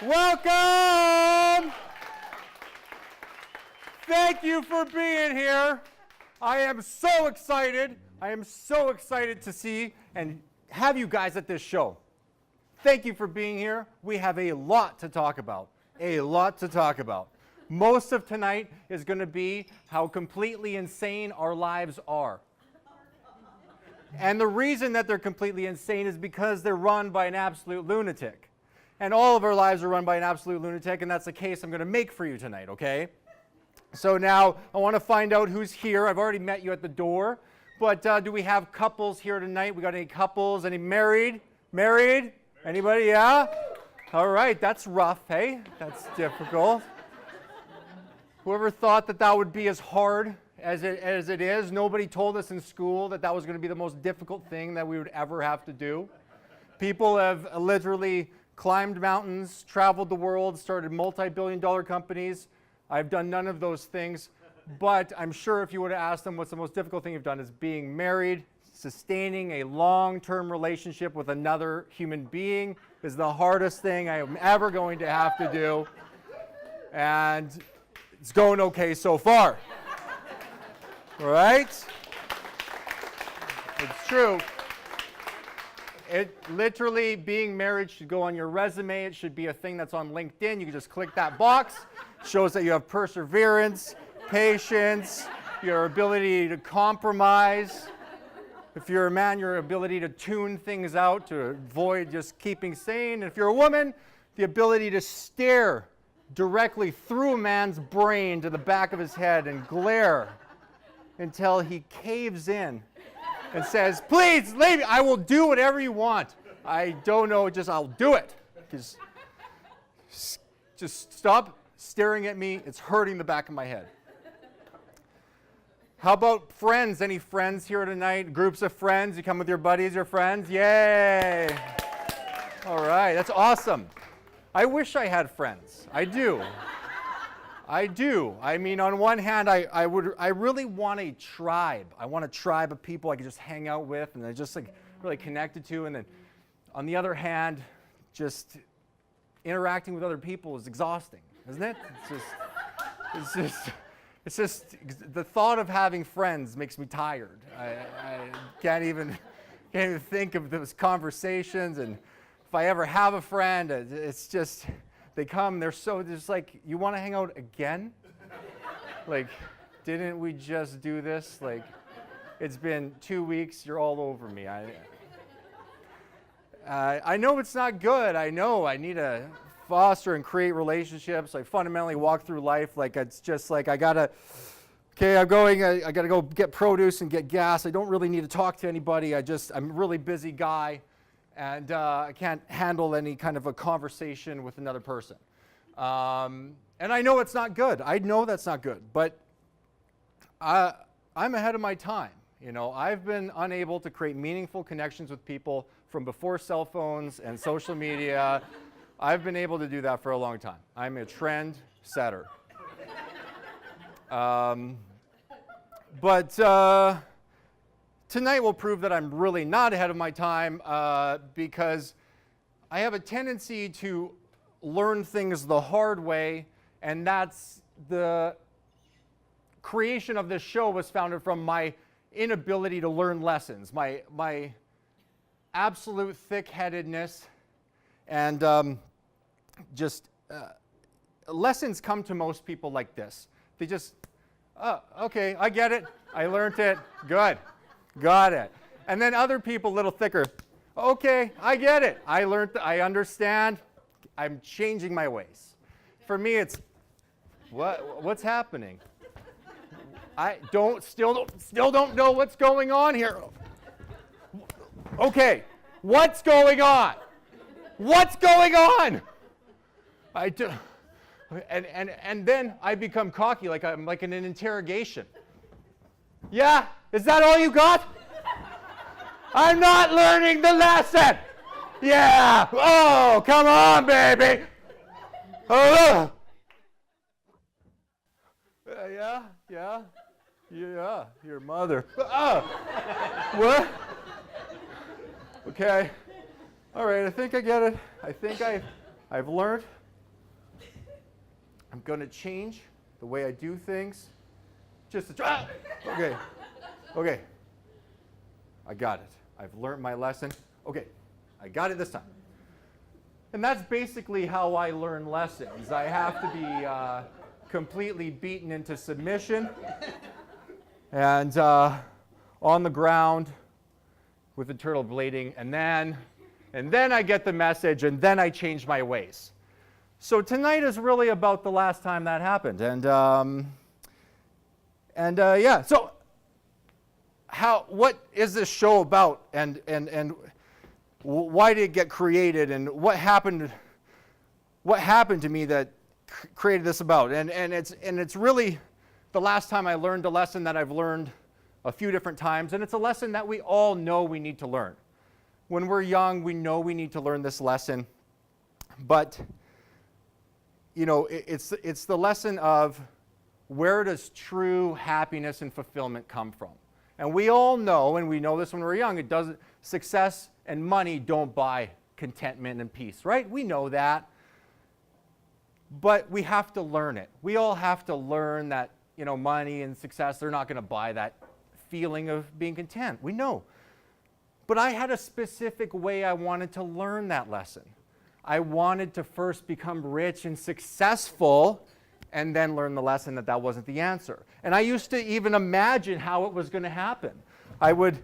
Welcome! Thank you for being here. I am so excited. I am so excited to see and have you guys at this show. Thank you for being here. We have a lot to talk about. A lot to talk about. Most of tonight is going to be how completely insane our lives are. And the reason that they're completely insane is because they're run by an absolute lunatic. And all of our lives are run by an absolute lunatic, and that's the case I'm going to make for you tonight, okay? So now I want to find out who's here. I've already met you at the door, but do we have couples here tonight? We got any couples? Any married? Married? Anybody? Yeah? All right, that's rough, hey? That's difficult. Whoever thought that that would be as hard as it is? Nobody told us in school that that was going to be the most difficult thing that we would ever have to do. People have literally climbed mountains, traveled the world, started multi-billion-dollar companies. I've done none of those things, but I'm sure if you would have asked them what's the most difficult thing you've done is being married, sustaining a long-term relationship with another human being is the hardest thing I am ever going to have to do, and it's going okay so far. All right? It's true. It literally, being married should go on your resume. It should be a thing that's on LinkedIn. You can just click that box. It shows that you have perseverance, patience, your ability to compromise. If you're a man, your ability to tune things out to avoid just keeping sane. If you're a woman, the ability to stare directly through a man's brain to the back of his head and glare until he caves in and says, please leave me. I will do whatever you want. I don't know, just I'll do it. Just stop staring at me. It's hurting the back of my head. How about friends? Any friends here tonight? Groups of friends? You come with your buddies, your friends? Yay! All right, that's awesome. I wish I had friends. I do. I do. I mean, on one hand, I really want a tribe. I want a tribe of people I can just hang out with and I just like really connected to. And then on the other hand, just interacting with other people is exhausting, isn't it? It's just the thought of having friends makes me tired. I can't even think of those conversations. And if I ever have a friend, it's just. They come, they're so, just like, you want to hang out again? Like, didn't we just do this? Like, it's been 2 weeks, you're all over me. I know it's not good. I know I need to foster and create relationships. I fundamentally walk through life like it's just like I gotta go get produce and get gas. I don't really need to talk to anybody. I'm a really busy guy. And I can't handle any kind of a conversation with another person. And I know it's not good. I know that's not good. But I'm ahead of my time. You know, I've been unable to create meaningful connections with people from before cell phones and social media. I've been able to do that for a long time. I'm a trend setter. Tonight will prove that I'm really not ahead of my time because I have a tendency to learn things the hard way, and that's the creation of this show was founded from my inability to learn lessons, my absolute thick-headedness, and lessons come to most people like this. They just, okay, I get it, I learned it, good. Got it. And then other people a little thicker. Okay, I get it. I learned, I understand. I'm changing my ways. For me, it's what's happening? I still don't know what's going on here. Okay, what's going on? What's going on? I do, and then I become cocky, like I'm like in an interrogation. Yeah, is that all you got? I'm not learning the lesson. Yeah. Oh, come on, baby. Oh. Yeah. Your mother. What? Okay. All right. I think I get it. I think I've learned. I'm going to change the way I do things. Just to try. Okay. Okay. I got it. I've learned my lesson. Okay. I got it this time. And that's basically how I learn lessons. I have to be completely beaten into submission and on the ground with the turtle bleeding, and then I get the message, and then I change my ways. So tonight is really about the last time that happened, and yeah. So what is this show about, and why did it get created, and what happened to me that created this about? And it's really the last time I learned a lesson that I've learned a few different times, and it's a lesson that we all know we need to learn. When we're young, we know we need to learn this lesson, but you know, it's the lesson of where does true happiness and fulfillment come from? And we all know, and we know this when we're young, success and money don't buy contentment and peace, right? We know that. But we have to learn it. We all have to learn that, you know, money and success, they're not going to buy that feeling of being content. We know. But I had a specific way I wanted to learn that lesson. I wanted to first become rich and successful and then learn the lesson that that wasn't the answer. And I used to even imagine how it was going to happen. I would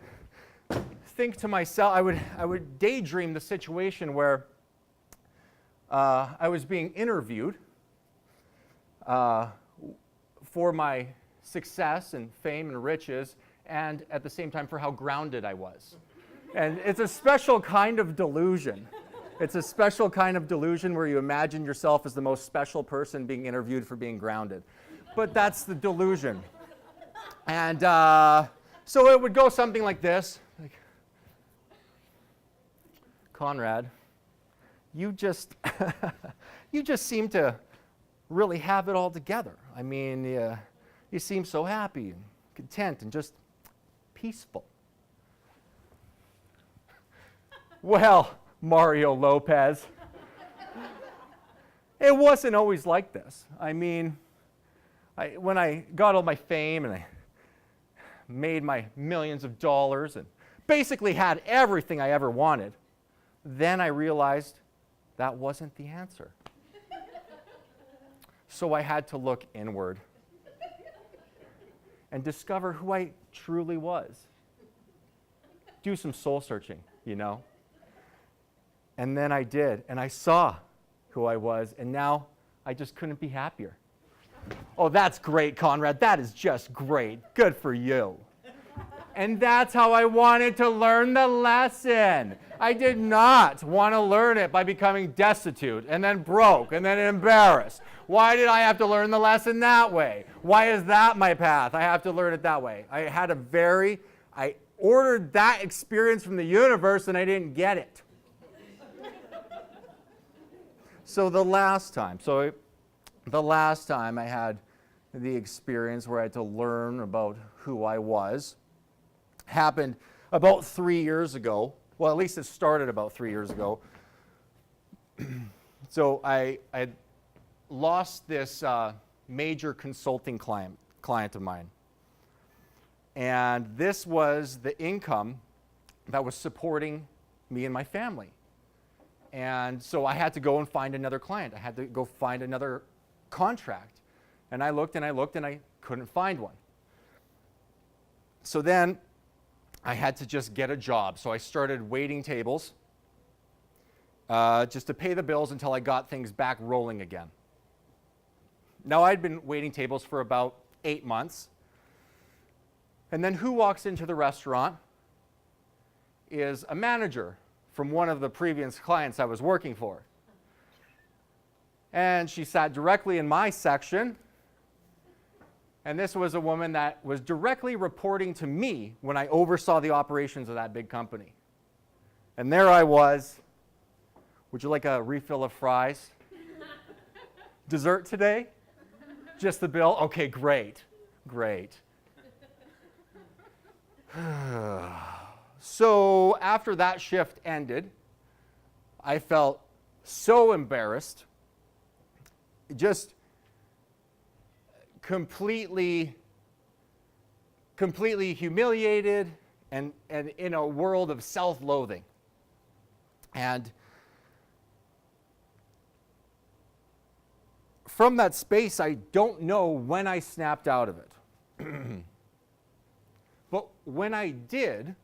think to myself, I would daydream the situation where I was being interviewed for my success and fame and riches, and at the same time for how grounded I was. And it's a special kind of delusion. It's a special kind of delusion where you imagine yourself as the most special person being interviewed for being grounded. But that's the delusion. And so it would go something like this. Like, Conrad, you just seem to really have it all together. I mean, you seem so happy and content and just peaceful. Well, Mario Lopez, it wasn't always like this. I mean, when I got all my fame and I made my millions of dollars and basically had everything I ever wanted, then I realized that wasn't the answer. So I had to look inward and discover who I truly was. Do some soul searching, you know. And then I did, and I saw who I was, and now I just couldn't be happier. Oh, that's great, Conrad. That is just great. Good for you. And that's how I wanted to learn the lesson. I did not want to learn it by becoming destitute and then broke and then embarrassed. Why did I have to learn the lesson that way? Why is that my path? I have to learn it that way. I ordered that experience from the universe and I didn't get it. So the last time I had the experience where I had to learn about who I was happened about 3 years ago. Well, at least it started about 3 years ago. So I lost this major consulting client of mine. And this was the income that was supporting me and my family. And so I had to go and find another client. I had to go find another contract. And I looked and I looked and I couldn't find one. So then I had to just get a job. So I started waiting tables just to pay the bills until I got things back rolling again. Now I'd been waiting tables for about 8 months. And then who walks into the restaurant is a manager from one of the previous clients I was working for. And she sat directly in my section. And this was a woman that was directly reporting to me when I oversaw the operations of that big company. And there I was. Would you like a refill of fries? Dessert today? Just the bill? Okay, great. Great. So after that shift ended, I felt so embarrassed. Just completely humiliated and in a world of self-loathing. And from that space, I don't know when I snapped out of it. But when I did,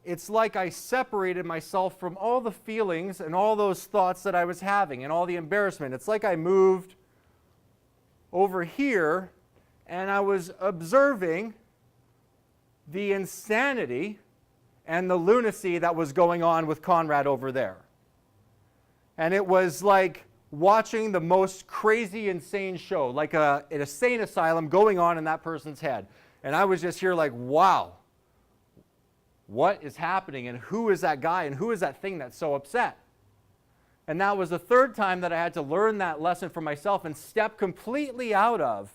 it's like I separated myself from all the feelings and all those thoughts that I was having and all the embarrassment. It's like I moved over here and I was observing the insanity and the lunacy that was going on with Conrad over there. And it was like watching the most crazy, insane show, like an insane asylum going on in that person's head. And I was just here like, wow, what is happening? And who is that guy? And who is that thing that's so upset? And that was the third time that I had to learn that lesson for myself and step completely out of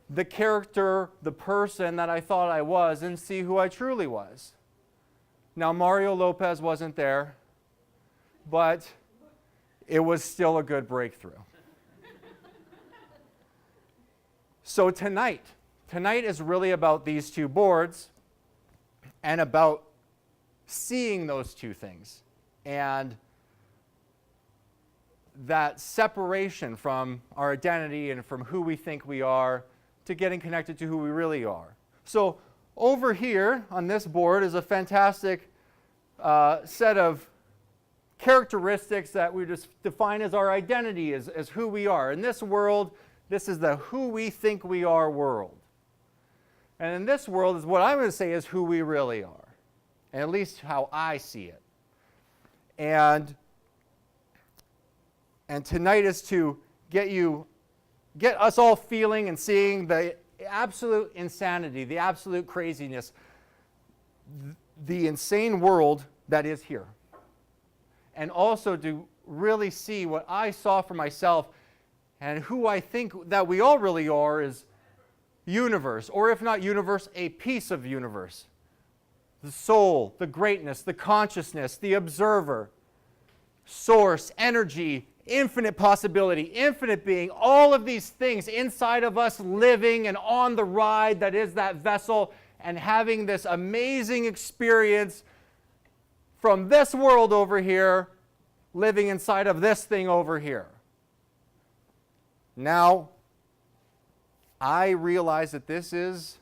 the character, the person that I thought I was, and see who I truly was. Now, Mario Lopez wasn't there, but it was still a good breakthrough. So tonight is really about these two boards and about seeing those two things and that separation from our identity and from who we think we are to getting connected to who we really are. So over here on this board is a fantastic set of characteristics that we just define as our identity, as who we are. In this world, this is the who we think we are world. And in this world is what I'm going to say is who we really are, and at least how I see it. And tonight is to get us all feeling and seeing the absolute insanity, the absolute craziness, the insane world that is here. And also to really see what I saw for myself and who I think that we all really are is universe, or if not universe, a piece of universe. The soul, the greatness, the consciousness, the observer, source, energy, infinite possibility, infinite being, all of these things inside of us living and on the ride that is that vessel and having this amazing experience from this world over here, living inside of this thing over here. Now, I realize that it's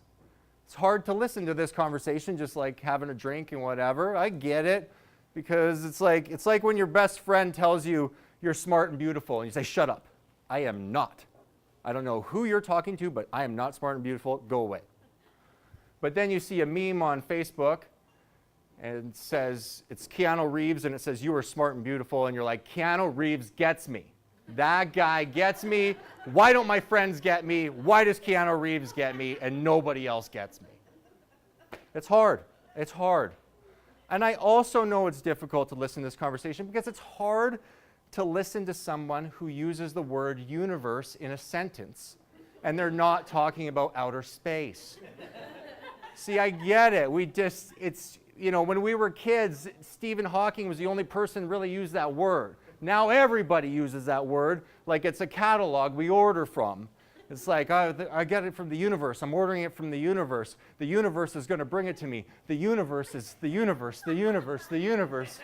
hard to listen to this conversation just like having a drink and whatever. I get it, because it's like when your best friend tells you you're smart and beautiful and you say, shut up. I am not. I don't know who you're talking to, but I am not smart and beautiful. Go away. But then you see a meme on Facebook and it says, it's Keanu Reeves, and it says, you are smart and beautiful, and you're like, Keanu Reeves gets me. That guy gets me. Why don't my friends get me? Why does Keanu Reeves get me and nobody else gets me? It's hard. It's hard. And I also know it's difficult to listen to this conversation because it's hard to listen to someone who uses the word universe in a sentence and they're not talking about outer space. See, I get it. When we were kids, Stephen Hawking was the only person really used that word. Now everybody uses that word like it's a catalog we order from. It's like, I get it from the universe. I'm ordering it from the universe. The universe is going to bring it to me. The universe is the universe, the universe, the universe,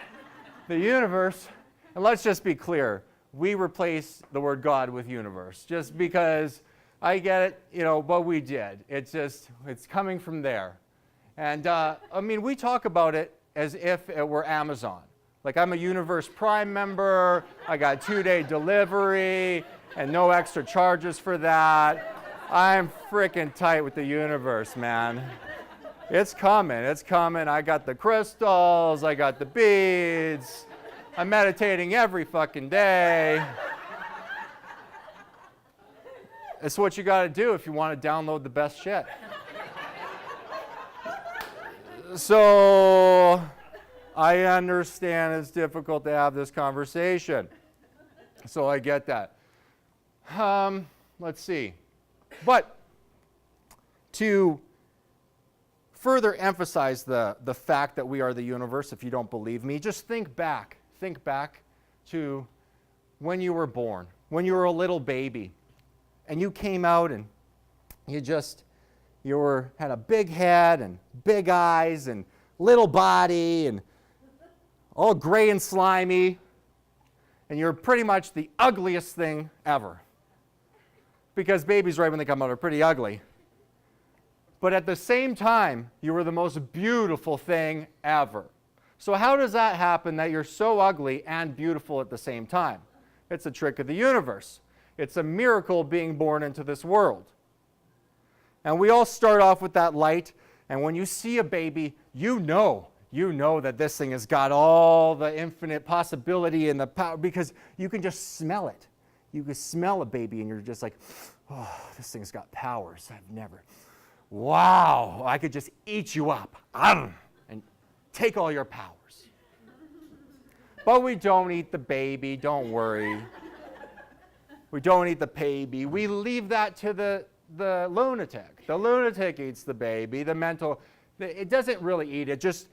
the universe. And let's just be clear. We replace the word God with universe just because I get it, but we did. It's coming from there. And we talk about it as if it were Amazon. Like, I'm a Universe Prime member, I got 2-day delivery, and no extra charges for that. I'm freaking tight with the universe, man. It's coming, it's coming. I got the crystals, I got the beads. I'm meditating every fucking day. It's what you gotta do if you want to download the best shit. So, I understand it's difficult to have this conversation. So I get that. Let's see. But to further emphasize the fact that we are the universe, if you don't believe me, just think back. Think back to when you were born, when you were a little baby. and you came out and had a big head and big eyes and little body and all gray and slimy, and you're pretty much the ugliest thing ever. Because babies, right when they come out, are pretty ugly. But at the same time, you were the most beautiful thing ever. So how does that happen that you're so ugly and beautiful at the same time? It's a trick of the universe. It's a miracle being born into this world. And we all start off with that light, and when you see a baby, you know that this thing has got all the infinite possibility and the power, because you can just smell it. You can smell a baby and you're just like, oh, this thing's got powers wow, I could just eat you up and take all your powers. But we don't eat the baby, don't worry. We don't eat the baby. We leave that to the lunatic. The lunatic eats the baby, the mental, it doesn't really eat it, just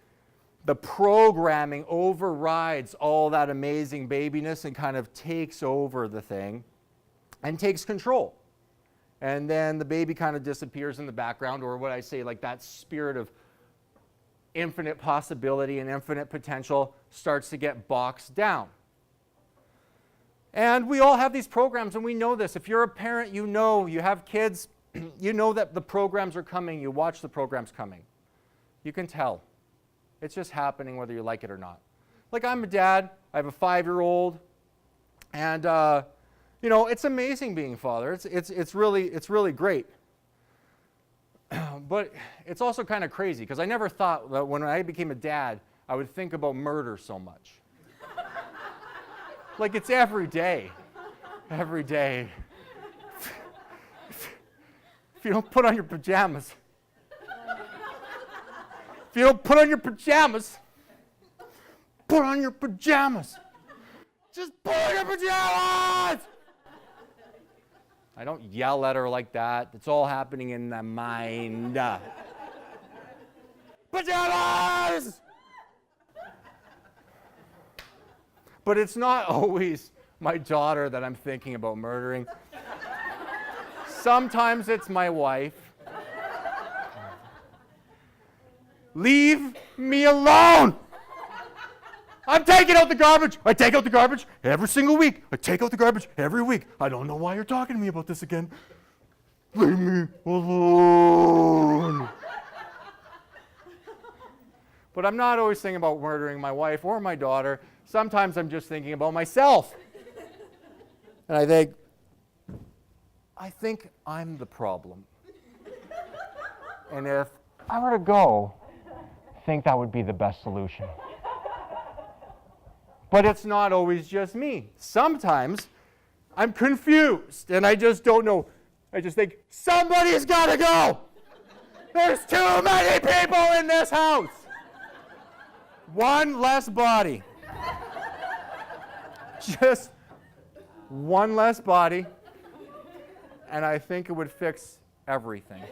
the programming overrides all that amazing babiness and kind of takes over the thing and takes control. And then the baby kind of disappears in the background, or what I say, like that spirit of infinite possibility and infinite potential starts to get boxed down. And we all have these programs, and we know this. If you're a parent, you know, you have kids, you know that the programs are coming. You watch the programs coming. You can tell. It's just happening whether you like it or not. Like, I'm a dad. I have a 5-year-old. And, you know, it's amazing being a father. It's really great. But it's also kind of crazy, because I never thought that when I became a dad, I would think about murder so much. Like, it's every day. Every day. If you don't put on your pajamas. If you don't put on your pajamas, put on your pajamas. Just put on your pajamas! I don't yell at her like that. It's all happening in the mind. Pajamas! But it's not always my daughter that I'm thinking about murdering. Sometimes it's my wife. Leave me alone! I'm taking out the garbage. I take out the garbage every single week. I take out the garbage every week. I don't know why you're talking to me about this again. Leave me alone. But I'm not always thinking about murdering my wife or my daughter. Sometimes I'm just thinking about myself. And I think I'm the problem. And if I were to go, I think that would be the best solution. But it's not always just me. Sometimes I'm confused and I just don't know. I just think, somebody's got to go. There's too many people in this house. One less body. Just one less body, and I think it would fix everything.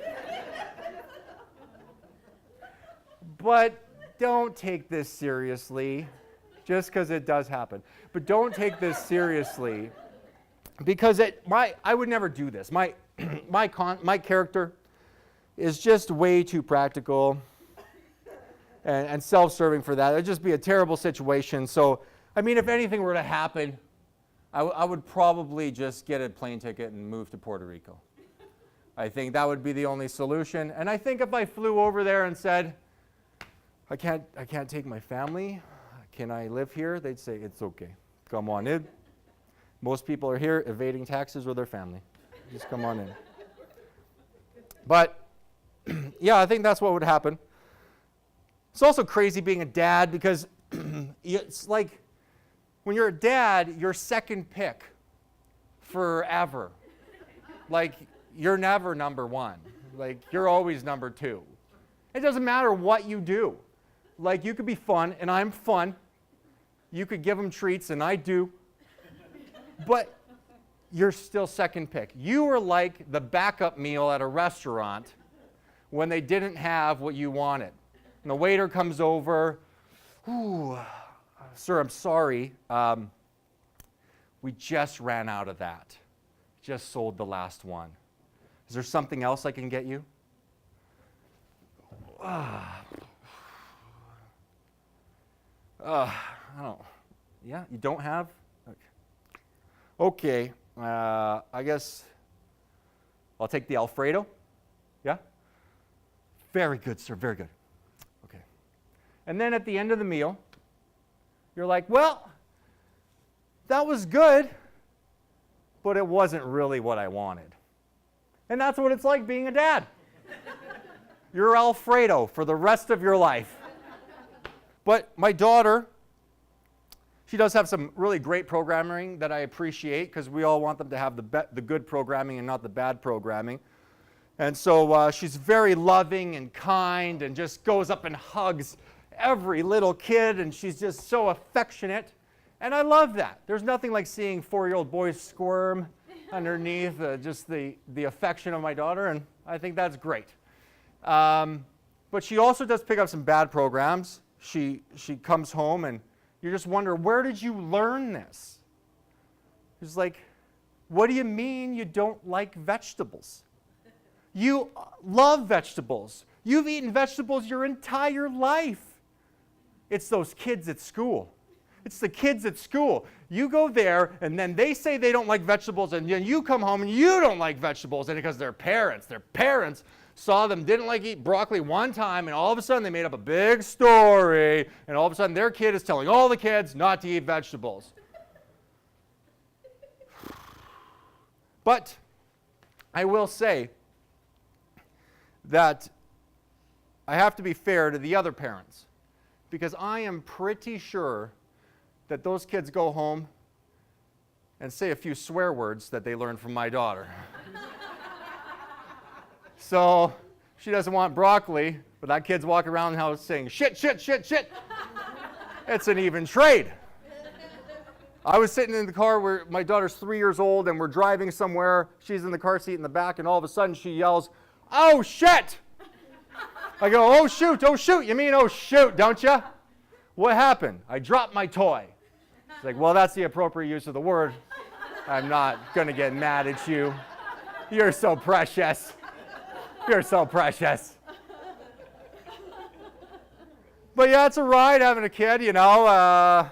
But don't take this seriously, just because it does happen. But don't take this seriously, because I would never do this. My character is just way too practical and self-serving for that. It would just be a terrible situation. So, I mean, if anything were to happen, I would probably just get a plane ticket and move to Puerto Rico. I think that would be the only solution. And I think if I flew over there and said, I can't take my family, can I live here? They'd say, it's okay. Come on in. Most people are here evading taxes with their family. Just come on in. But, yeah, I think that's what would happen. It's also crazy being a dad, because it's like, when you're a dad, you're second pick forever. Like, you're never number one. Like, you're always number two. It doesn't matter what you do. Like, you could be fun, and I'm fun. You could give them treats, and I do. But you're still second pick. You are like the backup meal at a restaurant when they didn't have what you wanted. And the waiter comes over, ooh, sir, I'm sorry. We just ran out of that. just sold the last one. Is there something else I can get you? I don't. Yeah, you don't have? Okay. I guess I'll take the Alfredo. Yeah? Very good, sir. Very good. Okay. And then at the end of the meal, you're like, well, that was good, but it wasn't really what I wanted. And that's what it's like being a dad. You're Alfredo for the rest of your life. But my daughter, she does have some really great programming that I appreciate, because we all want them to have the good programming and not the bad programming. And so she's very loving and kind and just goes up and hugs every little kid, and she's just so affectionate. And I love that. There's nothing like seeing 4-year-old boys squirm underneath just the affection of my daughter, and I think that's great. But she also does pick up some bad programs. She comes home and you just wonder, where did you learn this? She's like, what do you mean you don't like vegetables? You love vegetables. You've eaten vegetables your entire life. It's those kids at school. It's the kids at school. You go there, and then they say they don't like vegetables, and then you come home and you don't like vegetables, and because their parents saw them didn't like eat broccoli one time, and all of a sudden they made up a big story, and all of a sudden their kid is telling all the kids not to eat vegetables. But I will say that I have to be fair to the other parents, because I am pretty sure that those kids go home and say a few swear words that they learned from my daughter. So she doesn't want broccoli, but that kid's walking around the house saying, shit, shit, shit, shit. It's an even trade. I was sitting in the car where my daughter's 3 years old, and we're driving somewhere. She's in the car seat in the back, and all of a sudden she yells, oh, shit. I go, oh, shoot, you mean oh, shoot, don't you? What happened? I dropped my toy. She's like, well, that's the appropriate use of the word. I'm not going to get mad at you. You're so precious. You're so precious. But yeah, it's a ride having a kid, you know.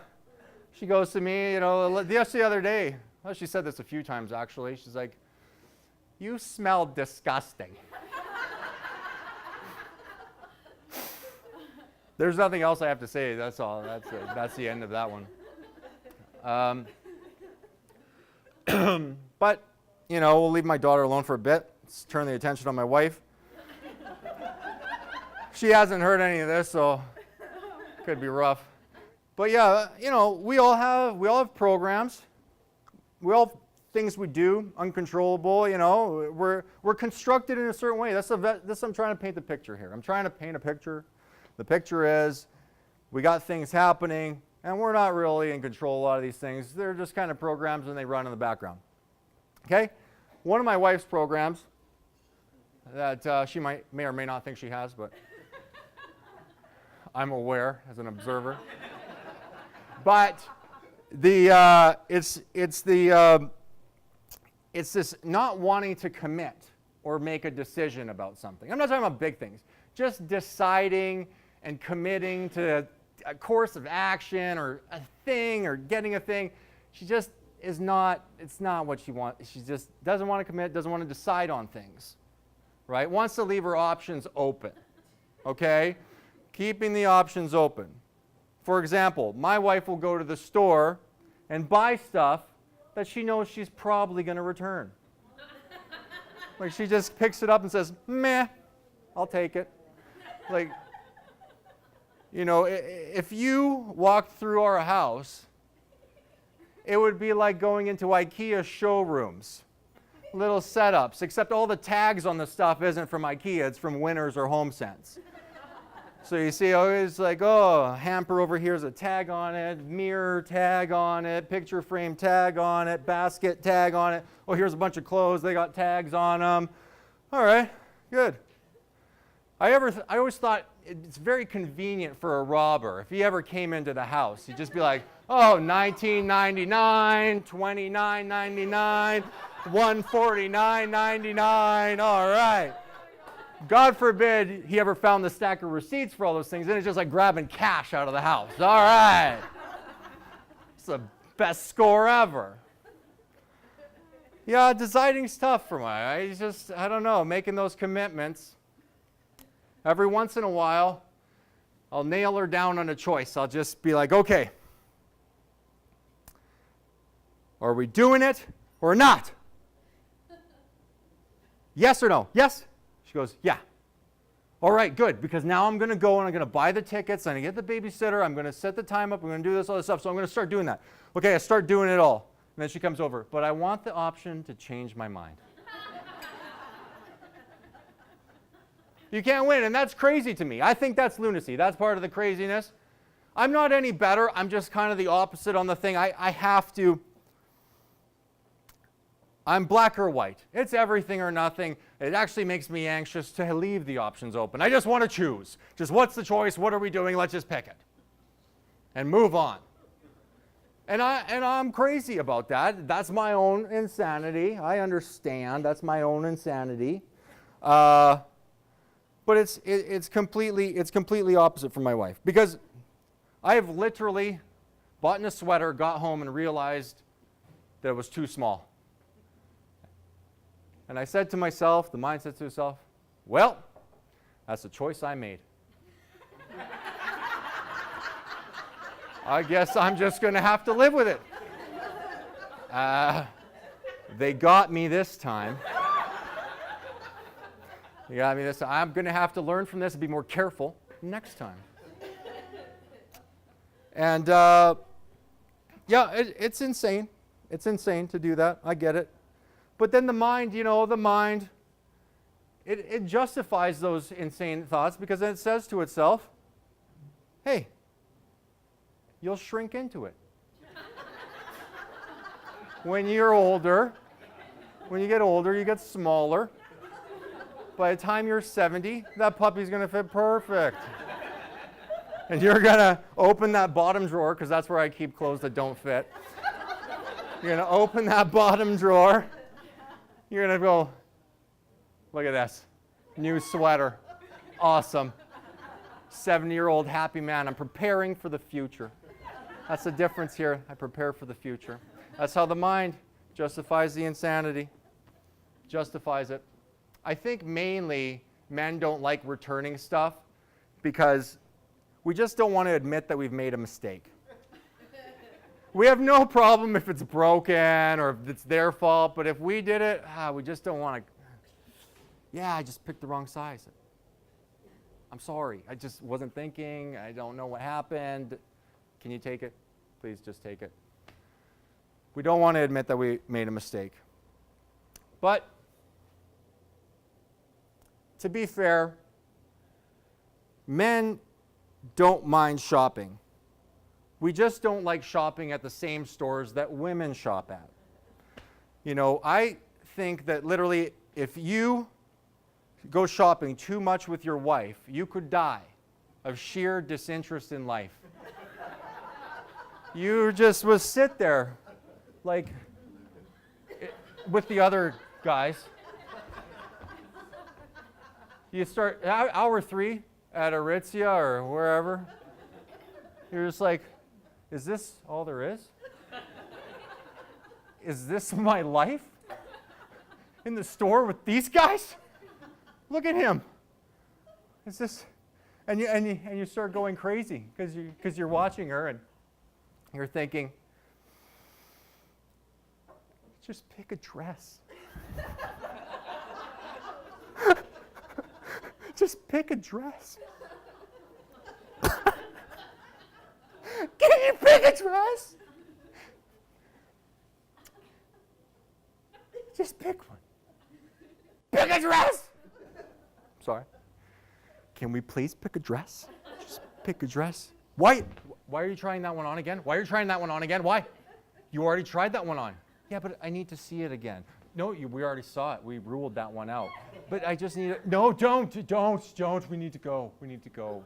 She goes to me, you know, just the other day. Well, she said this a few times, actually. She's like, you smell disgusting. There's nothing else I have to say. That's all. That's the end of that one. But, you know, we'll leave my daughter alone for a bit. Let's turn the attention on my wife. She hasn't heard any of this, so it could be rough. But yeah, you know, we all have programs. We all have things we do, uncontrollable, you know. We're constructed in a certain way. I'm trying to paint the picture here. I'm trying to paint a picture. The picture is we got things happening, and we're not really in control of a lot of these things. They're just kind of programs, and they run in the background. Okay? One of my wife's programs that she may or may not think she has, but I'm aware as an observer. But it's this not wanting to commit or make a decision about something. I'm not talking about big things. Just deciding and committing to a course of action or a thing or getting a thing. She just is not, it's not what she wants. She just doesn't want to commit, doesn't want to decide on things, right? Wants to leave her options open, okay? Keeping the options open. For example, my wife will go to the store and buy stuff that she knows she's probably going to return. Like she just picks it up and says, meh, I'll take it. Like, you know, if you walked through our house, it would be like going into IKEA showrooms, little setups, except all the tags on the stuff isn't from IKEA, it's from Winners or HomeSense. So you see, it's like, oh, hamper over here is a tag on it, mirror tag on it, picture frame tag on it, basket tag on it. Oh, here's a bunch of clothes, they got tags on them. All right, good. I always thought it's very convenient for a robber. If he ever came into the house, he'd just be like, Oh, $19.99, $29.99, $149.99. All right. God forbid he ever found the stack of receipts for all those things. Then it's just like grabbing cash out of the house. All right. It's the best score ever. Yeah, deciding's tough for I don't know, making those commitments. Every once in a while, I'll nail her down on a choice. I'll just be like, okay, are we doing it or not? Yes or no? Yes? She goes, yeah. All right, good, because now I'm going to go and I'm going to buy the tickets, I'm going to get the babysitter, I'm going to set the time up, I'm going to do all this stuff, so I'm going to start doing that. Okay, I start doing it all. And then she comes over, but I want the option to change my mind. You can't win, and that's crazy to me. I think that's lunacy. That's part of the craziness. I'm not any better. I'm just kind of the opposite on the thing. I have to. I'm black or white. It's everything or nothing. It actually makes me anxious to leave the options open. I just want to choose. Just what's the choice? What are we doing? Let's just pick it and move on. And I'm crazy about that. That's my own insanity. I understand. That's my own insanity. But it's completely opposite from my wife, because I have literally bought a sweater, got home, and realized that it was too small. And I said to myself, the mind said to itself, well, that's a choice I made. I guess I'm just going to have to live with it. They got me this time. They got me this time. I'm going to have to learn from this and be more careful next time. And yeah, it's insane. It's insane to do that. I get it. But then the mind, it justifies those insane thoughts, because then it says to itself, hey, you'll shrink into it. When you're older, when you get older, you get smaller. By the time you're 70, that puppy's going to fit perfect. And you're going to open that bottom drawer, because that's where I keep clothes that don't fit. You're going to open that bottom drawer. You're going to go, look at this. New sweater. Awesome. 70-year-old happy man. I'm preparing for the future. That's the difference here. I prepare for the future. That's how the mind justifies the insanity. Justifies it. I think mainly men don't like returning stuff because we just don't want to admit that we've made a mistake. We have no problem if it's broken or if it's their fault, but if we did it, we just don't want to. Yeah, I just picked the wrong size. I'm sorry. I just wasn't thinking. I don't know what happened. Can you take it? Please just take it. We don't want to admit that we made a mistake. But to be fair, men don't mind shopping. We just don't like shopping at the same stores that women shop at. I think that literally if you go shopping too much with your wife, you could die of sheer disinterest in life. You just would sit there like with the other guys. You start hour 3 at Aritzia or wherever. You're just like, is this all there is? Is this my life? In the store with these guys? Look at him. Is this? And you start going crazy because you're watching her and you're thinking, just pick a dress. Just pick a dress. Can you pick a dress? Just pick one. Pick a dress! Sorry. Can we please pick a dress? Just pick a dress. Why are you trying that one on again? Why are you trying that one on again? Why? You already tried that one on. Yeah, but I need to see it again. No, we already saw it. We ruled that one out. But I just need it. No, don't. We need to go.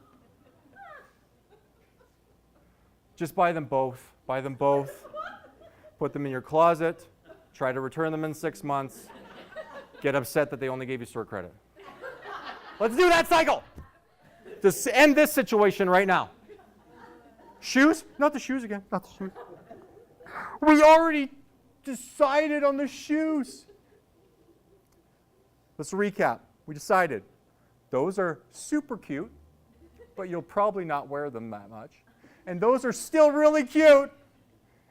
Just buy them both. Buy them both. Put them in your closet. Try to return them in 6 months. Get upset that they only gave you store credit. Let's do that cycle. Just end this situation right now. Shoes? Not the shoes again. Not the shoes. We already decided on the shoes. Let's recap. We decided those are super cute, but you'll probably not wear them that much. And those are still really cute,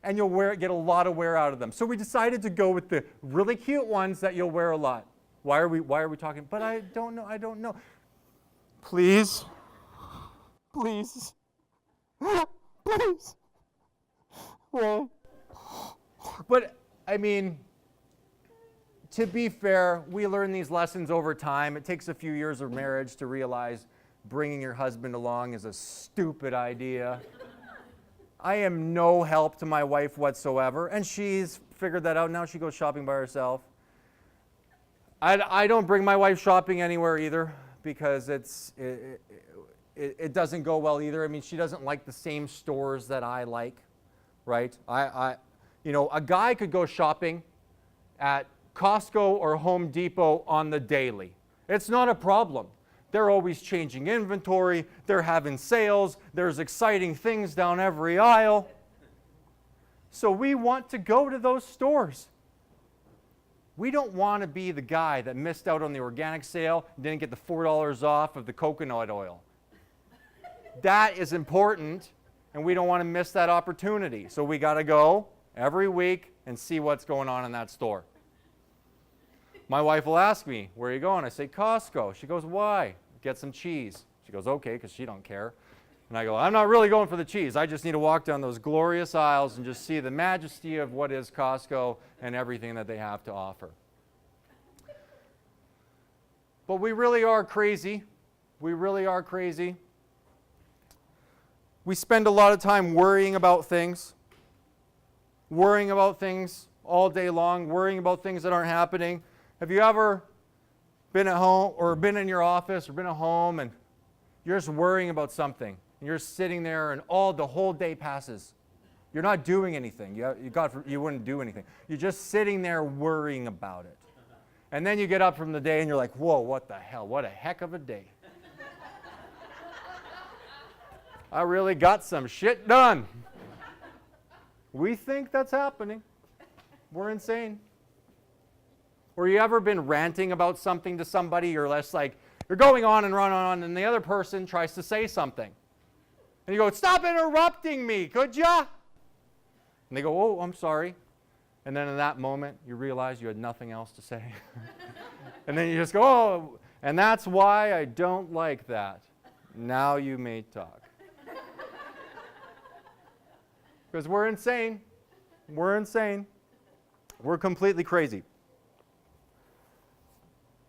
and you'll get a lot of wear out of them. So we decided to go with the really cute ones that you'll wear a lot. Why are we talking? But I don't know. Please. Please. Please. Well. But, I mean, to be fair, we learn these lessons over time. It takes a few years of marriage to realize bringing your husband along is a stupid idea. I am no help to my wife whatsoever, and she's figured that out. Now she goes shopping by herself. I don't bring my wife shopping anywhere either because it doesn't go well either. I mean, she doesn't like the same stores that I like, right? A guy could go shopping at Costco or Home Depot on the daily. It's not a problem. They're always changing inventory. They're having sales. There's exciting things down every aisle. So we want to go to those stores. We don't want to be the guy that missed out on the organic sale and didn't get the $4 off of the coconut oil. That is important, and we don't want to miss that opportunity. So we got to go every week and see what's going on in that store. My wife will ask me, where are you going? I say, Costco. She goes, why? Get some cheese. She goes, okay, because she don't care. And I go, I'm not really going for the cheese. I just need to walk down those glorious aisles and just see the majesty of what is Costco and everything that they have to offer. But we really are crazy. We really are crazy. We spend a lot of time worrying about things all day long, worrying about things that aren't happening. Have you ever been at home or been in your office or been at home and you're just worrying about something? And you're sitting there and the whole day passes. You're not doing anything. You wouldn't do anything. You're just sitting there worrying about it. And then you get up from the day and you're like, whoa, what the hell? What a heck of a day. I really got some shit done. We think that's happening. We're insane. Or you ever been ranting about something to somebody, you're going on and on, and the other person tries to say something. And you go, stop interrupting me, could ya? And they go, oh, I'm sorry. And then in that moment, you realize you had nothing else to say. And then you just go, oh, and that's why I don't like that. Now you may talk. Because we're insane. We're insane. We're completely crazy.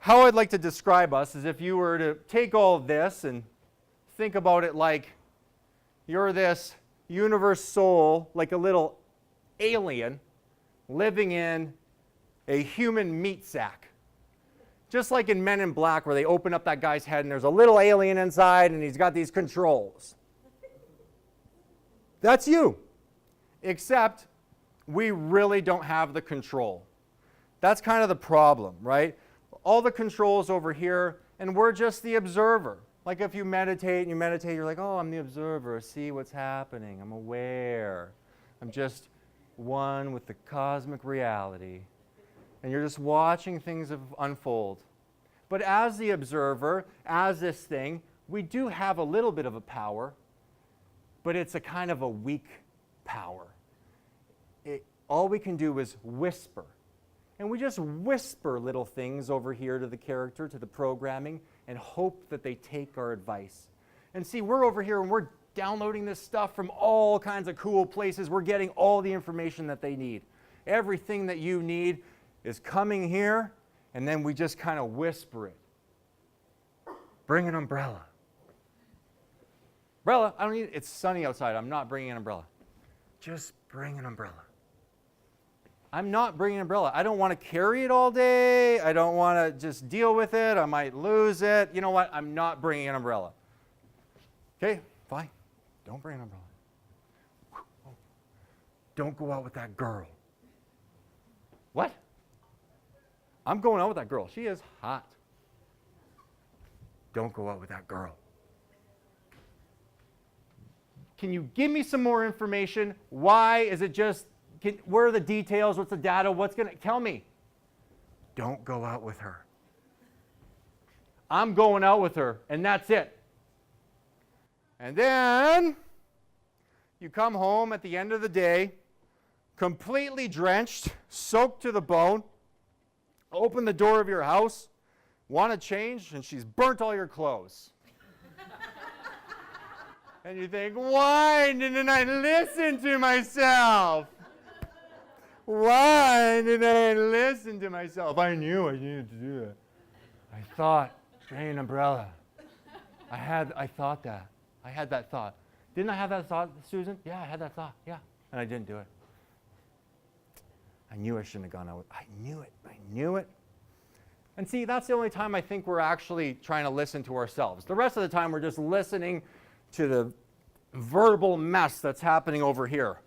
How I'd like to describe us is if you were to take all of this and think about it like you're this universe soul, like a little alien living in a human meat sack. Just like in Men in Black where they open up that guy's head and there's a little alien inside and he's got these controls. That's you. Except we really don't have the control. That's kind of the problem, right? All the controls over here, and we're just the observer. Like if you meditate, you're like, oh, I'm the observer. See what's happening. I'm aware. I'm just one with the cosmic reality. And you're just watching things unfold. But as the observer, as this thing, we do have a little bit of a power, but it's a kind of a weak power. All we can do is whisper. And we just whisper little things over here to the character, to the programming, and hope that they take our advice. And see, we're over here and we're downloading this stuff from all kinds of cool places. We're getting all the information that they need. Everything that you need is coming here, and then we just kind of whisper it. Bring an umbrella. Umbrella, I don't need it. It's sunny outside. I'm not bringing an umbrella. Just bring an umbrella. I'm not bringing an umbrella. I don't want to carry it all day. I don't want to just deal with it. I might lose it. You know what? I'm not bringing an umbrella. Okay, fine. Don't bring an umbrella. Don't go out with that girl. What? I'm going out with that girl. She is hot. Don't go out with that girl. Can you give me some more information? Why is it just, where are the details? What's the data? What's going to, tell me. Don't go out with her. I'm going out with her, and that's it. And then you come home at the end of the day, completely drenched, soaked to the bone, open the door of your house, want to change, and she's burnt all your clothes. And you think, why didn't I listen to myself? Why didn't I listen to myself? I knew I needed to do that. I thought, bring an umbrella. I thought that. I had that thought. Didn't I have that thought, Susan? Yeah, I had that thought. Yeah. And I didn't do it. I knew I shouldn't have gone out with it. I knew it. I knew it. And see, that's the only time I think we're actually trying to listen to ourselves. The rest of the time, we're just listening to the verbal mess that's happening over here.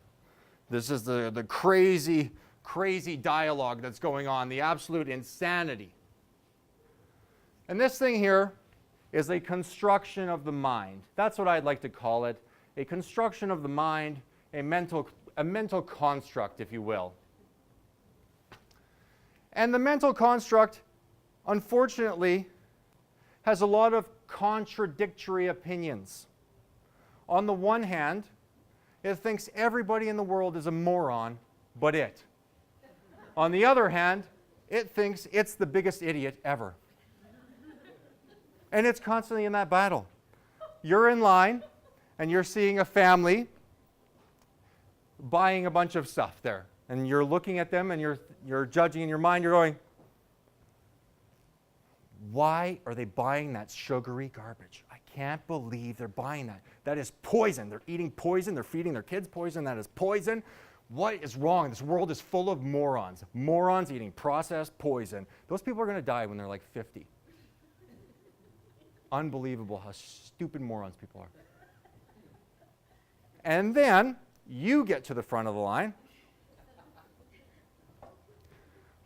This is the crazy, crazy dialogue that's going on, the absolute insanity. And this thing here is a construction of the mind. That's what I'd like to call it. A construction of the mind, a mental construct, if you will. And the mental construct, unfortunately, has a lot of contradictory opinions. On the one hand, it thinks everybody in the world is a moron but it. On the other hand, it thinks it's the biggest idiot ever. And it's constantly in that battle. You're in line, and you're seeing a family buying a bunch of stuff there. And you're looking at them, and you're judging in your mind. You're going, why are they buying that sugary garbage? I can't believe they're buying that. That is poison. They're eating poison. They're feeding their kids poison. That is poison. What is wrong? This world is full of morons. Morons eating processed poison. Those people are going to die when they're like 50. Unbelievable how stupid morons people are. And then you get to the front of the line,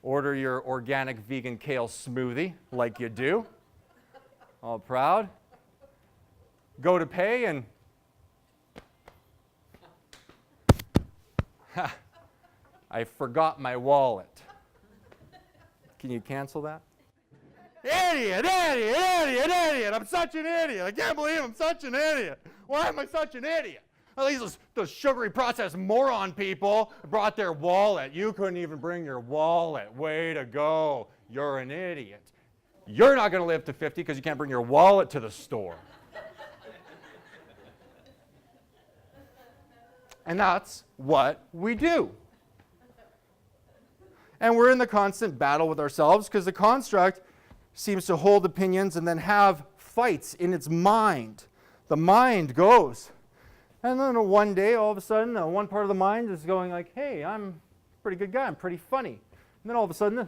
order your organic vegan kale smoothie like you do, all proud, go to pay, and I forgot my wallet. Can you cancel that? Idiot, idiot, idiot, idiot. I'm such an idiot. I can't believe I'm such an idiot. Why am I such an idiot? At least those sugary processed moron people brought their wallet. You couldn't even bring your wallet. Way to go. You're an idiot. You're not going to live to 50 because you can't bring your wallet to the store. And that's what we do. And we're in the constant battle with ourselves because the construct seems to hold opinions and then have fights in its mind. The mind goes. And then one day, all of a sudden, one part of the mind is going like, hey, I'm a pretty good guy. I'm pretty funny. And then all of a sudden,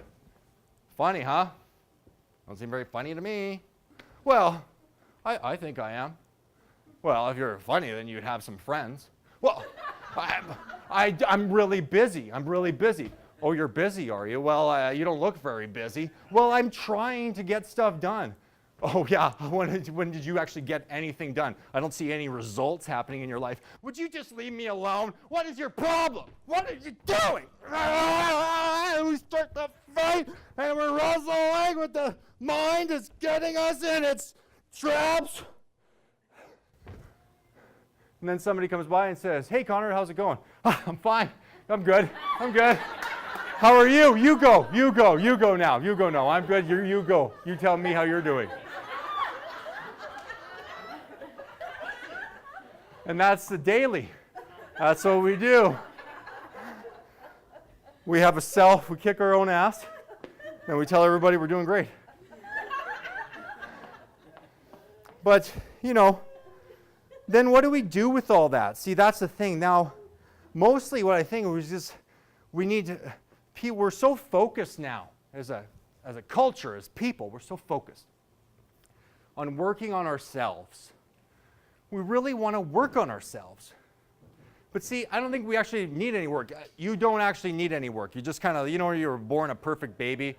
funny, huh? Don't seem very funny to me. Well, I think I am. Well, if you're funny, then you'd have some friends. Well, I'm really busy. I'm really busy. Oh, you're busy, are you? Well, you don't look very busy. Well, I'm trying to get stuff done. Oh, yeah. When did you actually get anything done? I don't see any results happening in your life. Would you just leave me alone? What is your problem? What are you doing? We start the fight, and we're wrestling with the mind is getting us in its traps. And then somebody comes by and says, hey, Connor, how's it going? I'm fine. I'm good. I'm good. How are you? You go. You go. You go now. You go now. I'm good. You go. You tell me how you're doing. And that's the daily. That's what we do. We have a self. We kick our own ass. And we tell everybody we're doing great. But, then what do we do with all that? See, that's the thing. Now, mostly what I think was just we need to... We're so focused now as a culture, as people, we're so focused on working on ourselves. We really want to work on ourselves. But see, I don't think we actually need any work. You don't actually need any work. You just kind of, you were born a perfect baby.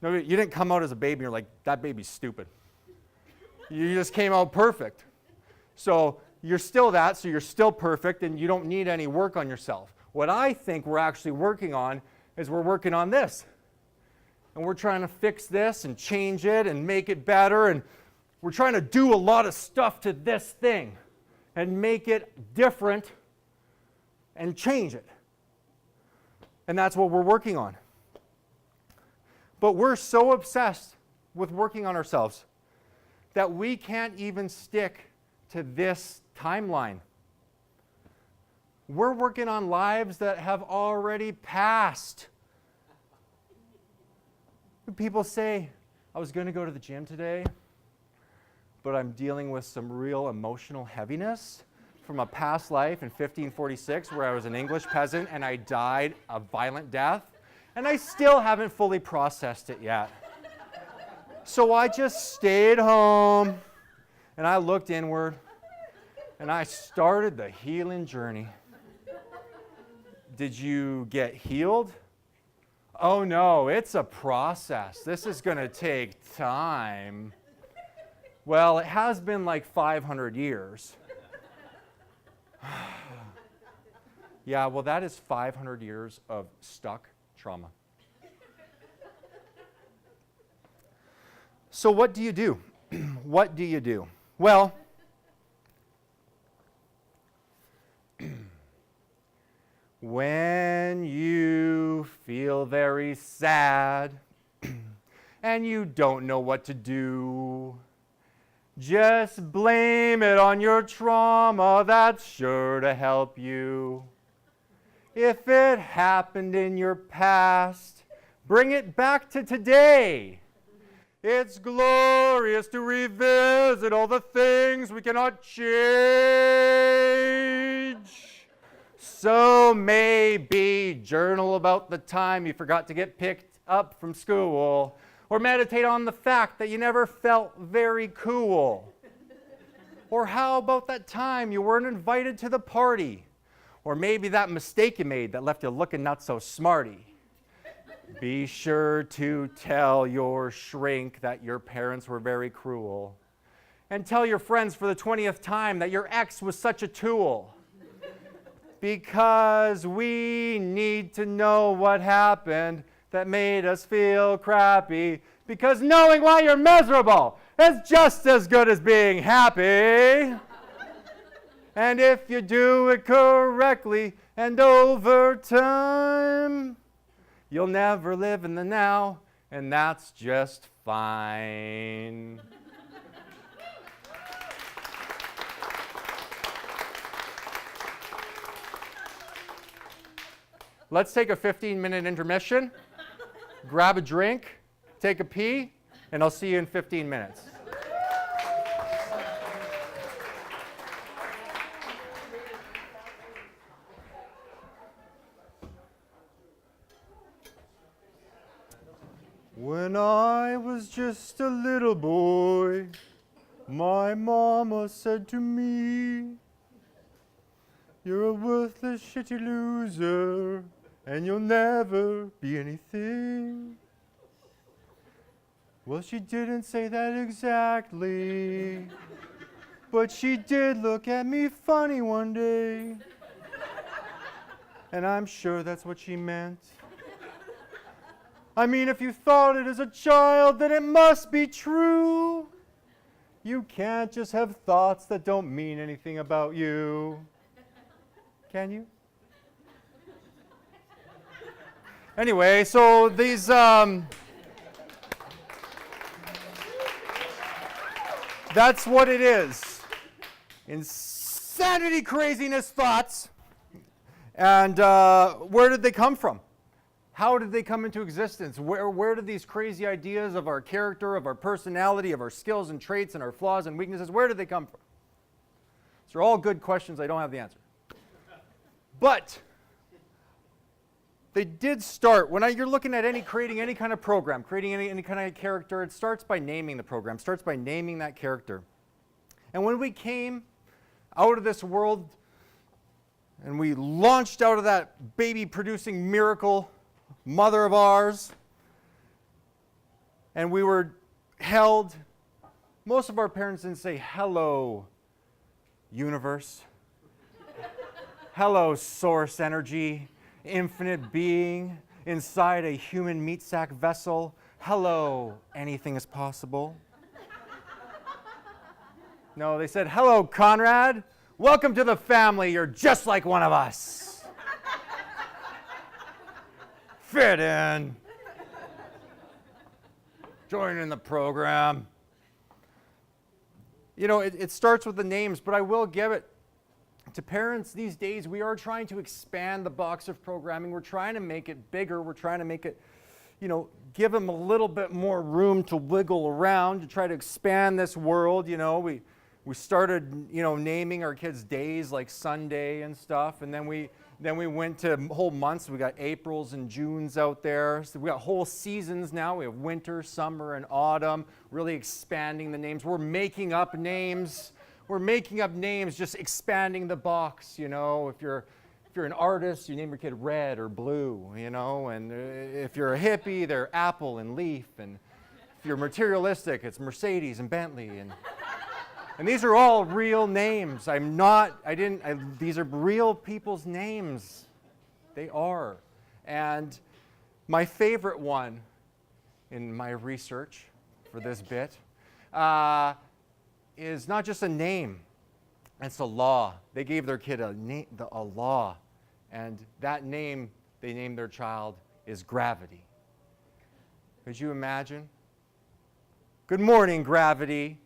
No, you didn't come out as a baby and you're like, that baby's stupid. You just came out perfect. So you're still that, so you're still perfect, and you don't need any work on yourself. What I think we're actually working on is we're working on this. And we're trying to fix this and change it and make it better, and we're trying to do a lot of stuff to this thing and make it different and change it. And that's what we're working on. But we're so obsessed with working on ourselves that we can't even stick to this timeline. We're working on lives that have already passed. People say, I was going to go to the gym today, but I'm dealing with some real emotional heaviness from a past life in 1546 where I was an English peasant and I died a violent death, and I still haven't fully processed it yet. So I just stayed home and I looked inward and I started the healing journey. Did you get healed? Oh no, it's a process. This is going to take time. Well, it has been like 500 years. Yeah, well, that is 500 years of stuck trauma. So what do you do? What do you do? Well, when you feel very sad and you don't know what to do, just blame it on your trauma. That's sure to help you. If it happened in your past, bring it back to today. It's glorious to revisit all the things we cannot change. So maybe journal about the time you forgot to get picked up from school, or meditate on the fact that you never felt very cool. Or how about that time you weren't invited to the party? Or maybe that mistake you made that left you looking not so smarty. Be sure to tell your shrink that your parents were very cruel. And tell your friends for the 20th time that your ex was such a tool. Because we need to know what happened that made us feel crappy. Because knowing why you're miserable is just as good as being happy. And if you do it correctly and over time, you'll never live in the now, and that's just fine. Let's take a 15-minute intermission, grab a drink, take a pee, and I'll see you in 15 minutes. When I was just a little boy, my mama said to me, "You're a worthless, shitty loser, and you'll never be anything." Well, she didn't say that exactly, but she did look at me funny one day, and I'm sure that's what she meant. I mean, if you thought it as a child, then it must be true. You can't just have thoughts that don't mean anything about you. Can you? Anyway, so these that's what it is. Insanity, craziness, thoughts. And where did they come from? How did they come into existence? Where did these crazy ideas of our character, of our personality, of our skills and traits and our flaws and weaknesses, where did they come from? These are all good questions. I don't have the answer. But they did start, when you're looking at creating any kind of program, creating any kind of character, it starts by naming the program, starts by naming that character. And when we came out of this world, And we launched out of that baby-producing miracle mother of ours. And we were held. Most of our parents didn't say, "Hello, universe." "Hello, source energy, infinite being inside a human meat sack vessel. Hello, anything is possible." No, they said, "Hello, Conrad. Welcome to the family. You're just like one of us. Fit in. Join in the program." You know, it starts with the names, but I will give it to parents these days. We are trying to expand the box of programming. We're trying to make it bigger. We're trying to make it, give them a little bit more room to wiggle around, to try to expand this world. We started, naming our kids days like Sunday and stuff, and then we went to whole months. We got Aprils and Junes out there. So we got whole seasons now. We have winter, summer, and autumn, really expanding the names. We're making up names. We're making up names, just expanding the box. If you're an artist, you name your kid Red or Blue, and if you're a hippie, they're Apple and Leaf, and if you're materialistic, it's Mercedes and Bentley, and these are all real names. These are real people's names. They are. And my favorite one in my research for this bit is not just a name, it's a law. They gave their kid a law, and that name they named their child is Gravity. Could you imagine? "Good morning, Gravity.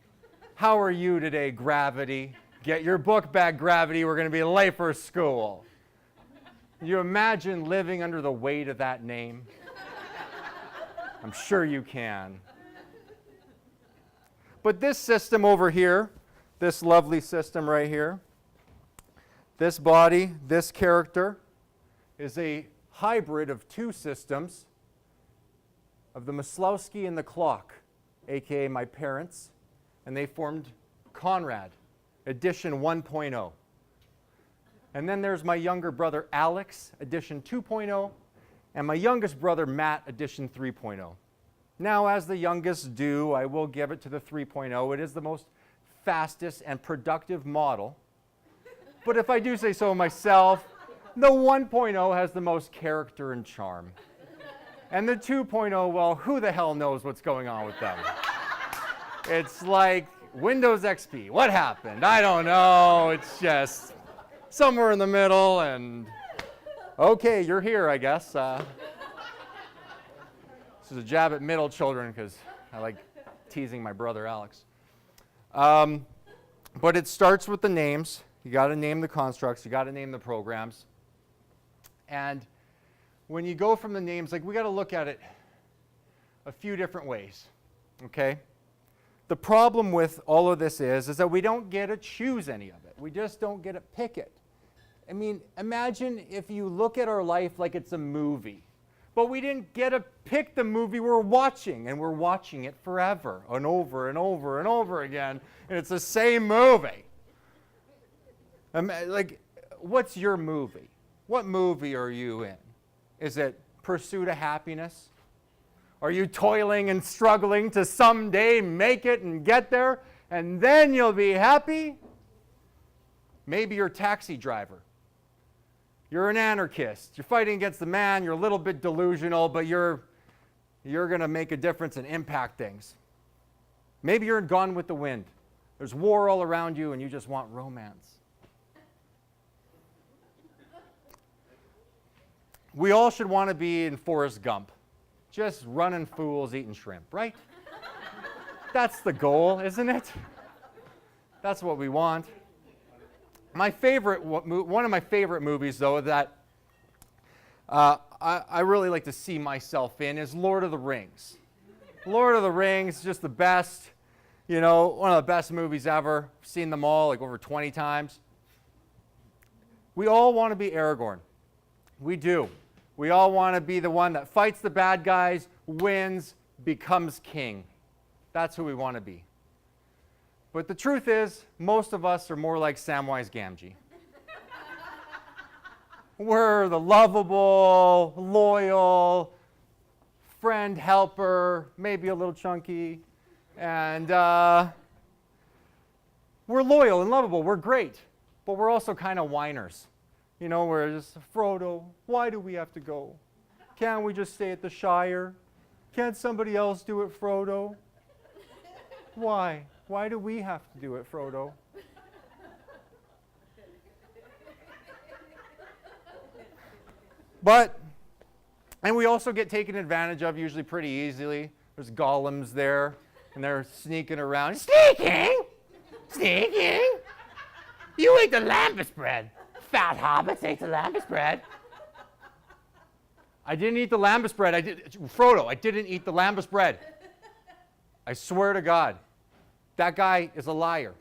How are you today, Gravity? Get your book back, Gravity. We're going to be late for school." Can you imagine living under the weight of that name? I'm sure you can. But this system over here, this lovely system right here, this body, this character, is a hybrid of two systems of the Maslowski and the clock, aka my parents, and they formed Conrad, edition 1.0. And then there's my younger brother Alex, edition 2.0, and my youngest brother Matt, edition 3.0. Now, as the youngest do, I will give it to the 3.0. It is the most fastest and productive model. But if I do say so myself, the 1.0 has the most character and charm. And the 2.0, well, who the hell knows what's going on with them? It's like Windows XP. What happened? I don't know. It's just somewhere in the middle, and okay, you're here, I guess. This is a jab at middle children because I like teasing my brother Alex. But it starts with the names. You got to name the constructs. You got to name the programs. And when you go from the names, we got to look at it a few different ways. Okay? The problem with all of this is that we don't get to choose any of it. We just don't get to pick it. I mean, imagine if you look at our life like it's a movie, but we didn't get to pick the movie we're watching, and we're watching it forever and over and over and over again, and it's the same movie. What's your movie? What movie are you in? Is it Pursuit of Happiness? Are you toiling and struggling to someday make it and get there, and then you'll be happy? Maybe you're a taxi driver. You're an anarchist. You're fighting against the man. You're a little bit delusional, but you're going to make a difference and impact things. Maybe you're in Gone with the Wind. There's war all around you, and you just want romance. We all should want to be in Forrest Gump. Just running fools eating shrimp, right? That's the goal, isn't it? That's what we want. One of my favorite movies, though, that I really like to see myself in is Lord of the Rings. Lord of the Rings, just the best, one of the best movies ever. I've seen them all over 20 times. We all want to be Aragorn. We do. We all want to be the one that fights the bad guys, wins, becomes king. That's who we want to be. But the truth is, most of us are more like Samwise Gamgee. We're the lovable, loyal, friend, helper, maybe a little chunky, and we're loyal and lovable. We're great, but we're also kind of whiners. You know, we're just, Frodo, why do we have to go? Can't we just stay at the Shire? Can't somebody else do it, Frodo? Why? Why do we have to do it, Frodo? And we also get taken advantage of usually pretty easily. There's golems there, and they're sneaking around. Sneaking? Sneaking? You ate the lambus bread. Fat hobbits ate the lambus bread. I didn't eat the lambus bread. Frodo, I didn't eat the lambus bread. I swear to God. That guy is a liar.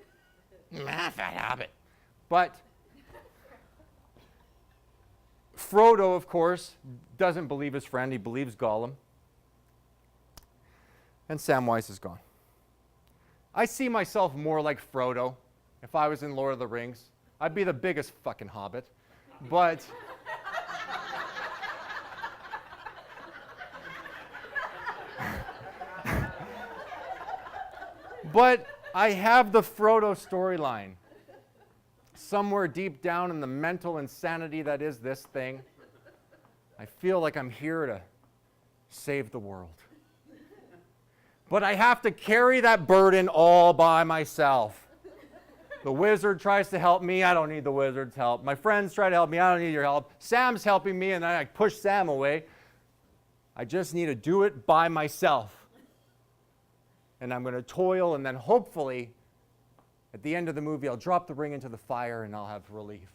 Fat hobbit. But Frodo, of course, doesn't believe his friend. He believes Gollum. And Samwise is gone. I see myself more like Frodo if I was in Lord of the Rings. I'd be the biggest fucking hobbit. But but I have the Frodo storyline. Somewhere deep down in the mental insanity that is this thing, I feel like I'm here to save the world. But I have to carry that burden all by myself. The wizard tries to help me. I don't need the wizard's help. My friends try to help me. I don't need your help. Sam's helping me, and then I push Sam away. I just need to do it by myself. And I'm going to toil, and then hopefully, at the end of the movie, I'll drop the ring into the fire, and I'll have relief.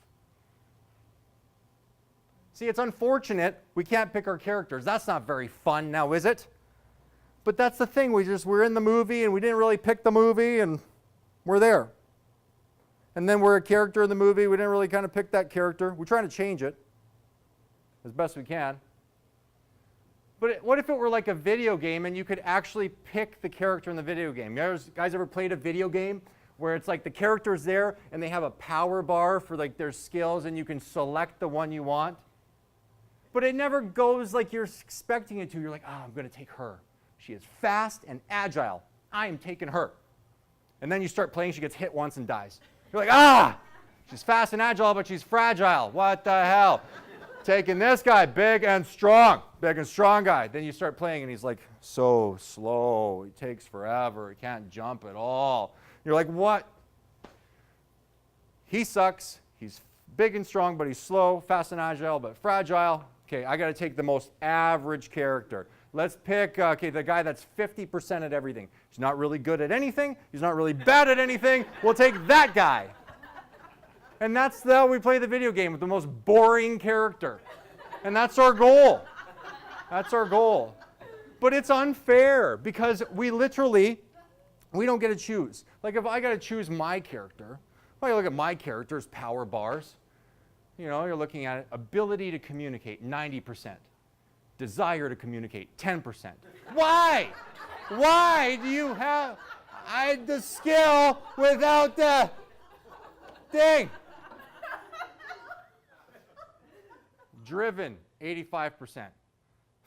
See, it's unfortunate we can't pick our characters. That's not very fun now, is it? But that's the thing. We're in the movie, and we didn't really pick the movie, and we're there. And then we're a character in the movie. We didn't really kind of pick that character. We're trying to change it as best we can. But what if it were like a video game and you could actually pick the character in the video game? You guys ever played a video game where it's like the character's there and they have a power bar for like their skills and you can select the one you want? But it never goes like you're expecting it to. You're like, oh, I'm going to take her. She is fast and agile. I am taking her. And then you start playing, she gets hit once and dies. You're like, ah, she's fast and agile, but she's fragile. What the hell? Taking this guy, big and strong guy. Then you start playing and he's like so slow. He takes forever. He can't jump at all. You're like, what? He sucks. He's big and strong, but he's slow, fast and agile, but fragile. Okay, I got to take the most average character. Let's pick, the guy that's 50% at everything. He's not really good at anything. He's not really bad at anything. We'll take that guy. And that's how we play the video game, with the most boring character. And that's our goal. That's our goal. But it's unfair because we don't get to choose. Like if I got to choose my character, well, you look at my character's power bars. You know, you're looking at it, ability to communicate, 90%. Desire to communicate, 10%. Why? Why do you have the skill without the thing? Driven, 85%.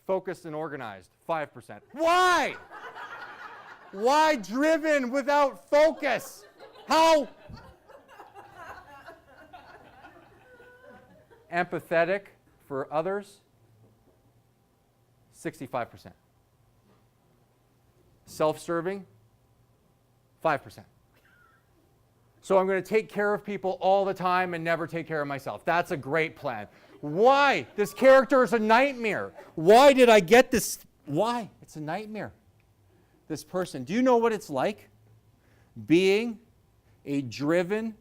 Focused and organized, 5%. Why? Why driven without focus? How? Empathetic for others, 65%. Self-serving, 5%. So I'm going to take care of people all the time and never take care of myself. That's a great plan. Why? This character is a nightmare. Why did I get this? Why? It's a nightmare. This person. Do you know what it's like? Being a driven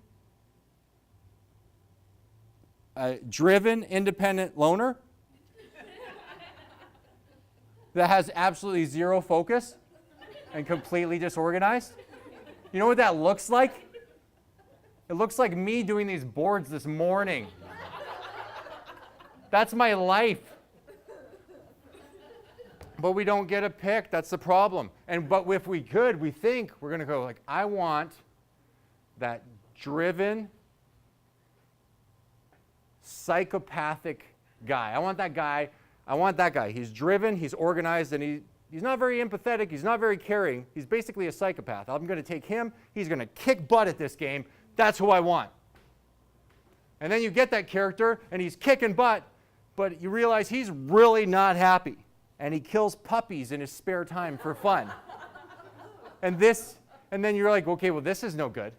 independent loner that has absolutely zero focus and completely disorganized. You know what that looks like? It looks like me doing these boards this morning. That's my life. But we don't get a pick. That's the problem. But if we could, we think we're going to go like, I want that driven, psychopathic guy. I want that guy. He's driven, he's organized, and he's not very empathetic, he's not very caring. He's basically a psychopath. I'm going to take him. He's going to kick butt at this game. That's who I want. And then you get that character, and he's kicking butt, but you realize he's really not happy. And he kills puppies in his spare time for fun. And then you're like, okay, well, this is no good.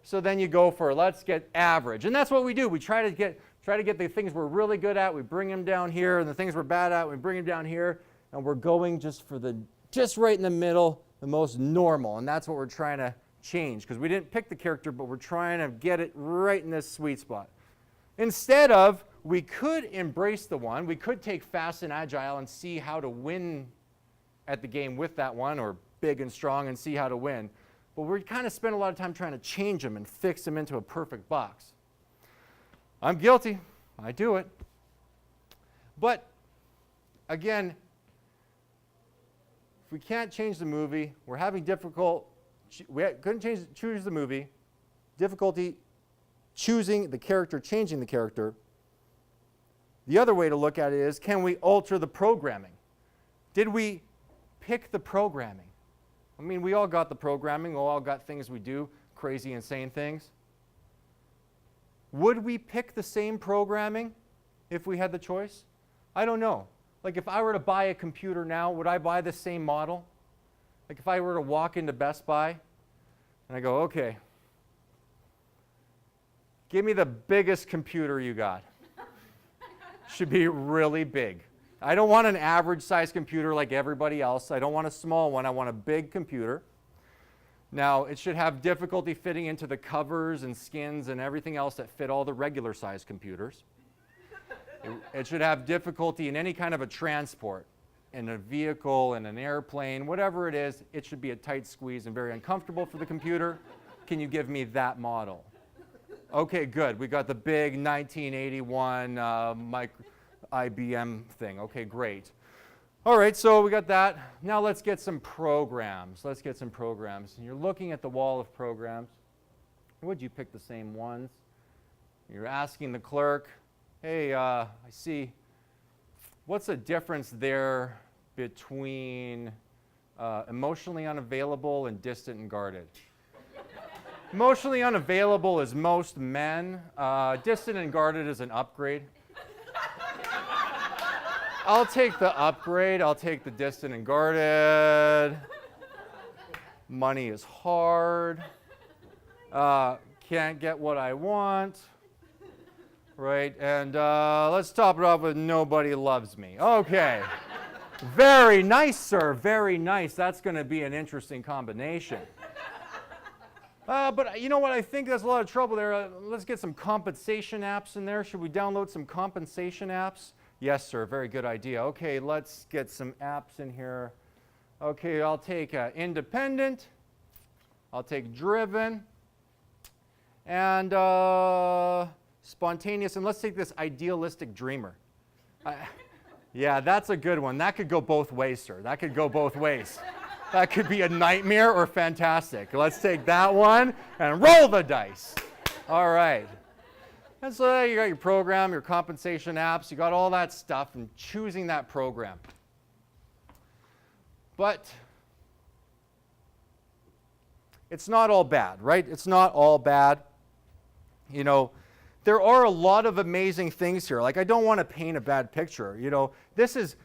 So then you go for, let's get average. And that's what we do. We try to get the things we're really good at, we bring them down here, and the things we're bad at, we bring them down here, and we're going just right in the middle, the most normal. And that's what we're trying to change, because we didn't pick the character, but we're trying to get it right in this sweet spot. Instead of, we could embrace the one, we could take fast and agile and see how to win at the game with that one, or big and strong and see how to win. But we kind of spend a lot of time trying to change them and fix them into a perfect box. I'm guilty. I do it. But again, if we can't change the movie, we're having we couldn't choose the movie, difficulty choosing the character, changing the character. The other way to look at it is, can we alter the programming? Did we pick the programming? I mean, we all got the programming, we all got things we do, crazy, insane things. Would we pick the same programming if we had the choice? I don't know. Like, if I were to buy a computer now, would I buy the same model? Like, if I were to walk into Best Buy and I go, okay, give me the biggest computer you got. Should be really big. I don't want an average size computer like everybody else. I don't want a small one. I want a big computer. Now, it should have difficulty fitting into the covers and skins and everything else that fit all the regular size computers. It should have difficulty in any kind of a transport, in a vehicle, in an airplane, whatever it is. It should be a tight squeeze and very uncomfortable for the computer. Can you give me that model? Okay, good. We got the big 1981 IBM thing. Okay, great. All right, so we got that. Now let's get some programs. And you're looking at the wall of programs. Would you pick the same ones? You're asking the clerk, hey, I see, what's the difference there between emotionally unavailable and distant and guarded? Emotionally unavailable is most men. Distant and guarded is an upgrade. I'll take the upgrade. I'll take the distant and guarded. Money is hard. Can't get what I want. Right? And let's top it off with nobody loves me. Okay. Very nice, sir. Very nice. That's going to be an interesting combination. But you know what? I think there's a lot of trouble there. Let's get some compensation apps in there. Should we download some compensation apps? Yes, sir. Very good idea. Okay, let's get some apps in here. Okay, I'll take independent. I'll take driven. And spontaneous. And let's take this idealistic dreamer. Yeah, that's a good one. That could go both ways, sir. That could go both ways. That could be a nightmare or fantastic. Let's take that one and roll the dice. All right. And so you got your program, your compensation apps, you got all that stuff, and choosing that program. But it's not all bad, right? It's not all bad. You know, there are a lot of amazing things here. Like, I don't want to paint a bad picture. You know, this is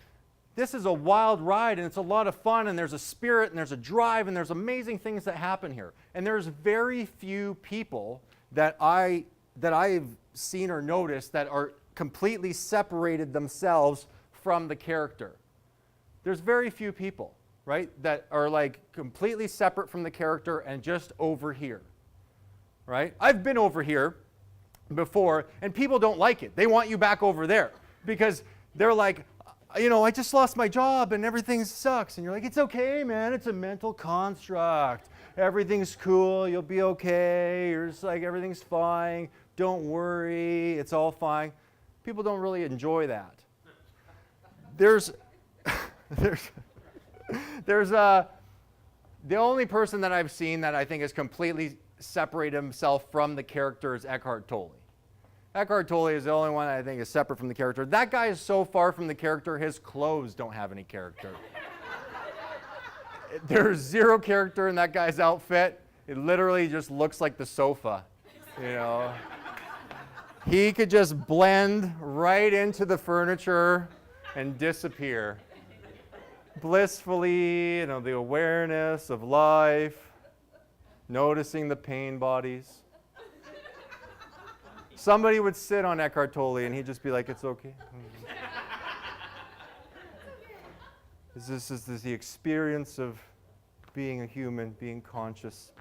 a wild ride, and it's a lot of fun, and there's a spirit, and there's a drive, and there's amazing things that happen here. And there's very few people that I've seen or noticed that are completely separated themselves from the character. There's very few people, right, that are like completely separate from the character and just over here, right? I've been over here before, and people don't like it. They want you back over there because they're like, you know, I just lost my job and everything sucks. And you're like, it's okay, man. It's a mental construct. Everything's cool. You'll be okay. You're just like, everything's fine. Don't worry. It's all fine. People don't really enjoy that. The only person that I've seen that I think has completely separated himself from the character is Eckhart Tolle. Eckhart Tolle is the only one I think is separate from the character. That guy is so far from the character, his clothes don't have any character. There's zero character in that guy's outfit. It literally just looks like the sofa, you know. He could just blend right into the furniture and disappear. Blissfully, you know, the awareness of life, noticing the pain bodies. Somebody would sit on Eckhart Tolle and he'd just be like, it's okay. This is the experience of being a human, being conscious.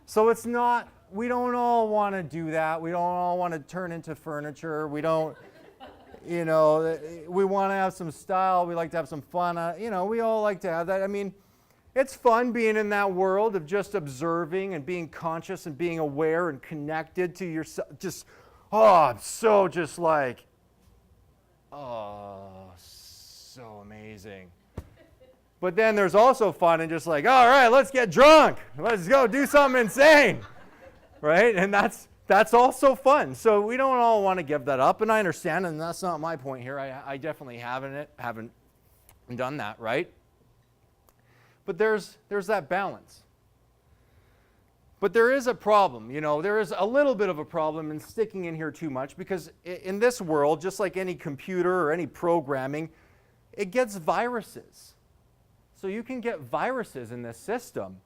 So it's not, we don't all want to do that. We don't all want to turn into furniture. We don't, you know, we want to have some style. We like to have some fun. You know, we all like to have that. I mean, it's fun being in that world of just observing and being conscious and being aware and connected to yourself. Just, I'm so just like, so amazing. But then there's also fun and just like, all right, let's get drunk. Let's go do something insane, right? And that's also fun. So we don't all want to give that up, and I understand, and that's not my point here. I definitely haven't done that, right? But there's that balance. But there is a problem, you know, there is a little bit of a problem in sticking in here too much, because in this world, just like any computer or any programming, it gets viruses. So you can get viruses in this system.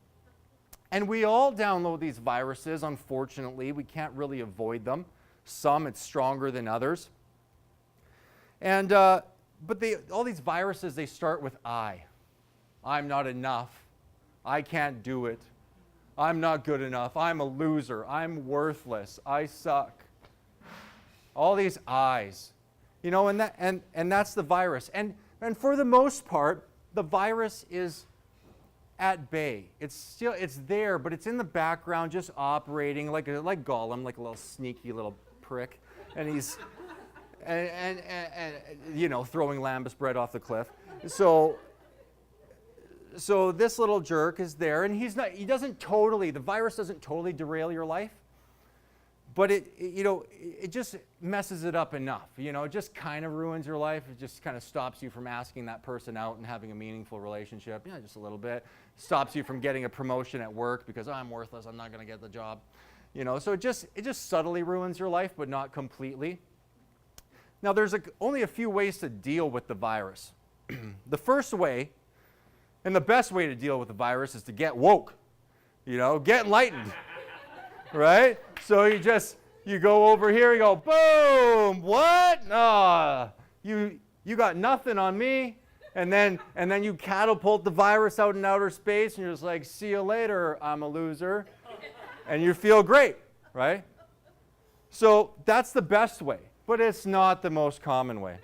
And we all download these viruses, unfortunately. We can't really avoid them. Some, it's stronger than others. And, but all these viruses, they start with I. I'm not enough. I can't do it. I'm not good enough. I'm a loser. I'm worthless. I suck. All these I's. You know, and that's the virus. And for the most part, the virus is at bay. It's there, but it's in the background, just operating like Gollum, like a little sneaky little prick, and he's and you know, throwing lambus bread off the cliff. So this little jerk is there, and the virus doesn't totally derail your life, but it just messes it up enough. You know, it just kind of ruins your life. It just kind of stops you from asking that person out and having a meaningful relationship. Yeah, just a little bit. Stops you from getting a promotion at work because I'm worthless. I'm not going to get the job. You know, so it just subtly ruins your life, but not completely. Now, there's only a few ways to deal with the virus. The first way, and the best way to deal with the virus, is to get woke. You know, get enlightened. Right? So you go over here, you go, boom, what? You got nothing on me. And then you catapult the virus out in outer space, and you're just like, see you later, I'm a loser. And you feel great, right? So that's the best way, but it's not the most common way.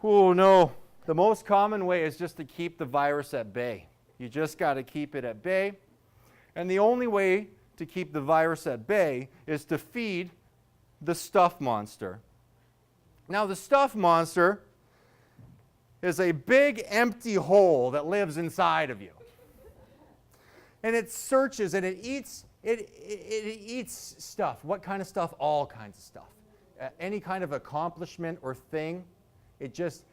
Oh no, the most common way is just to keep the virus at bay. You just got to keep it at bay. And the only way to keep the virus at bay is to feed the stuff monster. Now, the stuff monster is a big empty hole that lives inside of you. And it searches and it eats stuff. What kind of stuff? All kinds of stuff. Any kind of accomplishment or thing, it just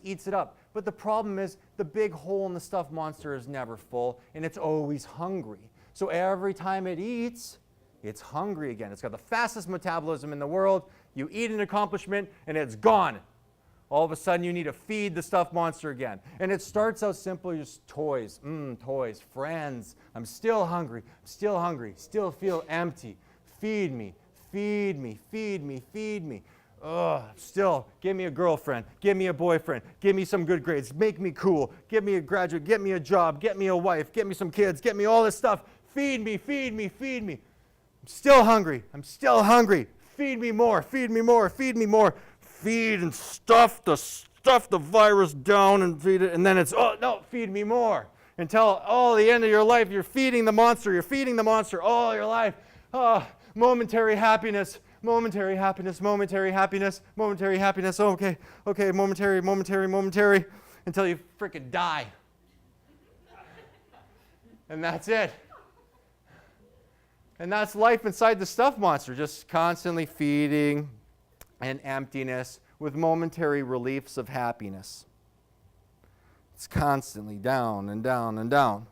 eats it up. But the problem is the big hole in the stuff monster is never full, and it's always hungry. So every time it eats, it's hungry again. It's got the fastest metabolism in the world. You eat an accomplishment, and it's gone. All of a sudden, you need to feed the stuffed monster again. And it starts out simple, just toys. Toys, friends. I'm still hungry, still feel empty. Feed me, feed me, feed me, feed me. Still, give me a girlfriend, give me a boyfriend, give me some good grades, make me cool, give me a graduate, get me a job, get me a wife, get me some kids, get me all this stuff. Feed me, feed me, feed me. I'm still hungry. Feed me more, feed me more, feed me more. Feed and stuff the virus down and feed it. And then it's, feed me more. Until, the end of your life, you're feeding the monster all your life. Momentary happiness. Momentary happiness. Okay, momentary. Until you freaking die. And that's it. And that's life inside the stuffed monster, just constantly feeding and emptiness with momentary reliefs of happiness. It's constantly down and down and down.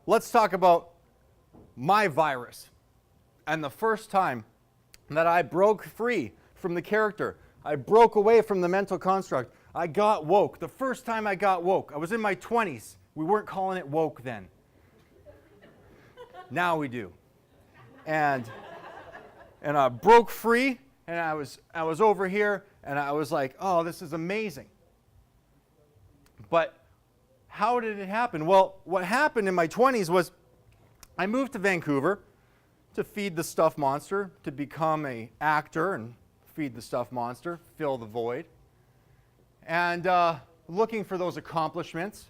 Let's talk about my virus and the first time that I broke free from the character. I broke away from the mental construct. I got woke. The first time I got woke, I was in my 20s. We weren't calling it woke then. Now we do. And I broke free, and I was over here, and I was like, oh, this is amazing. But how did it happen? Well, what happened in my 20s was I moved to Vancouver to feed the stuffed monster, to become an actor and feed the stuffed monster, fill the void. And looking for those accomplishments.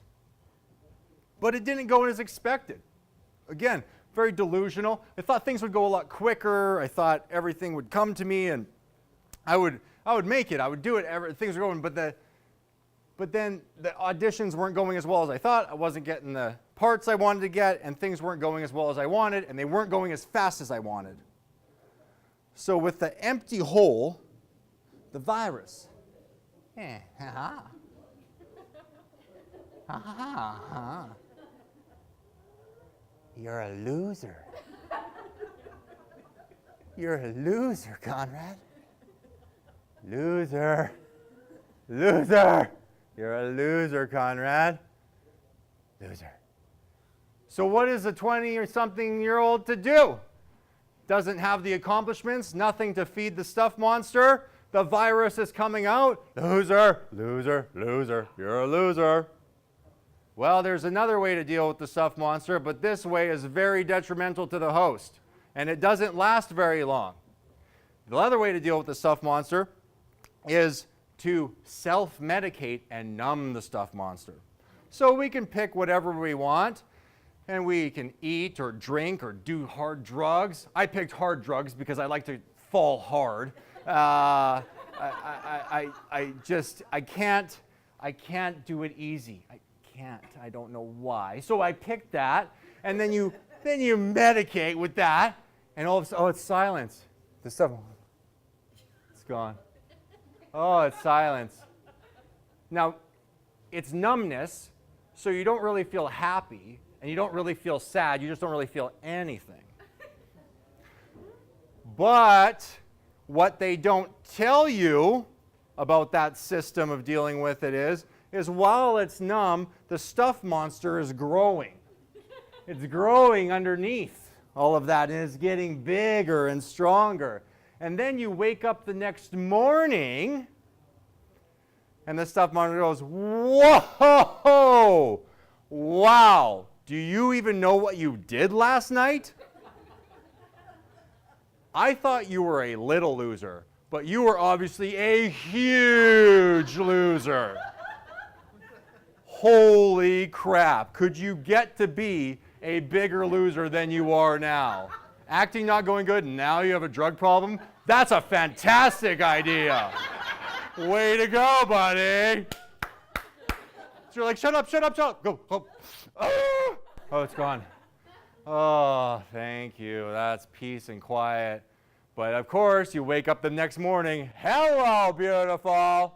But it didn't go as expected. Again, very delusional. I thought things would go a lot quicker. I thought everything would come to me and I would make it. I would do it. Things were going, but then the auditions weren't going as well as I thought. I wasn't getting the parts I wanted to get, and things weren't going as well as I wanted, and they weren't going as fast as I wanted. So with the empty hole, the virus. Ha ha. You're a loser. You're a loser, Conrad. Loser. Loser. You're a loser, Conrad. Loser. So what is a 20 or something year old to do? Doesn't have the accomplishments, nothing to feed the stuffed monster. The virus is coming out. Loser, loser, loser. You're a loser. Well, there's another way to deal with the stuffed monster, but this way is very detrimental to the host, and it doesn't last very long. The other way to deal with the stuffed monster is to self-medicate and numb the stuffed monster. So we can pick whatever we want, and we can eat or drink or do hard drugs. I picked hard drugs because I like to fall hard. I can't do it easy. I don't know why. So I picked that, and then you medicate with that, and all of a sudden, oh, it's silence. The stuff, it's gone. Oh, it's silence. Now, it's numbness, so you don't really feel happy, and you don't really feel sad. You just don't really feel anything. But what they don't tell you about that system of dealing with it is while it's numb, the stuffed monster is growing. It's growing underneath all of that, and it's getting bigger and stronger. And then you wake up the next morning, and the stuffed monster goes, whoa, wow, do you even know what you did last night? I thought you were a little loser, but you were obviously a huge loser. Holy crap, could you get to be a bigger loser than you are now? Acting not going good, and now you have a drug problem? That's a fantastic idea. Way to go, buddy. So you're like, shut up, go. Oh, it's gone. Oh, thank you. That's peace and quiet. But of course, you wake up the next morning, hello, beautiful.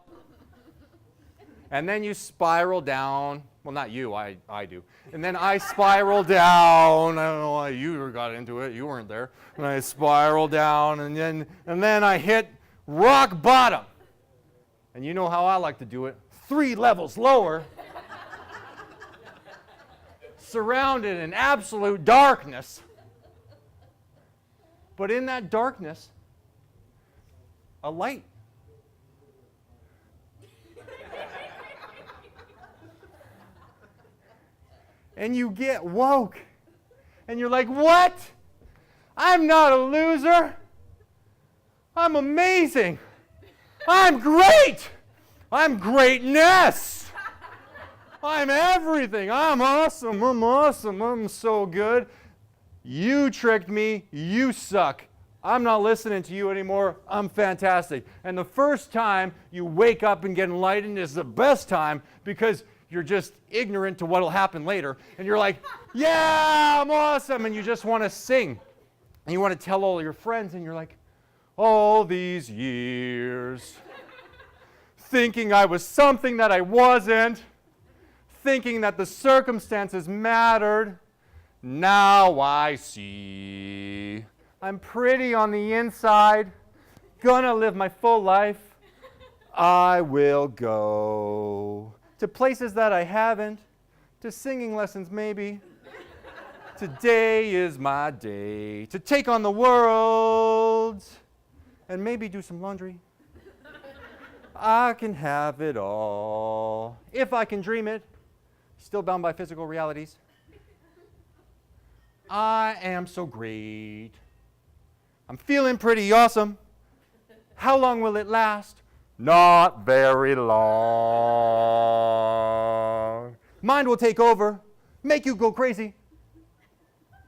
And then you spiral down. Well, not you, I do. And then I spiral down. I don't know why you got into it. You weren't there. And I spiral down, and then I hit rock bottom. And you know how I like to do it. 3 levels lower. Surrounded in absolute darkness. But in that darkness, a light. And you get woke. And you're like, what? I'm not a loser. I'm amazing. I'm great. I'm greatness. I'm everything. I'm awesome. I'm so good. You tricked me. You suck. I'm not listening to you anymore. I'm fantastic. And the first time you wake up and get enlightened is the best time because you're just ignorant to what'll happen later. And you're like, yeah, I'm awesome. And you just want to sing. And you want to tell all your friends, and you're like, all these years, thinking I was something that I wasn't, thinking that the circumstances mattered. Now I see. I'm pretty on the inside, gonna live my full life. I will go to places that I haven't, to singing lessons maybe. Today is my day to take on the world and maybe do some laundry. I can have it all if I can dream it, still bound by physical realities. I am so great. I'm feeling pretty awesome. How long will it last? Not very long. Mind will take over, make you go crazy.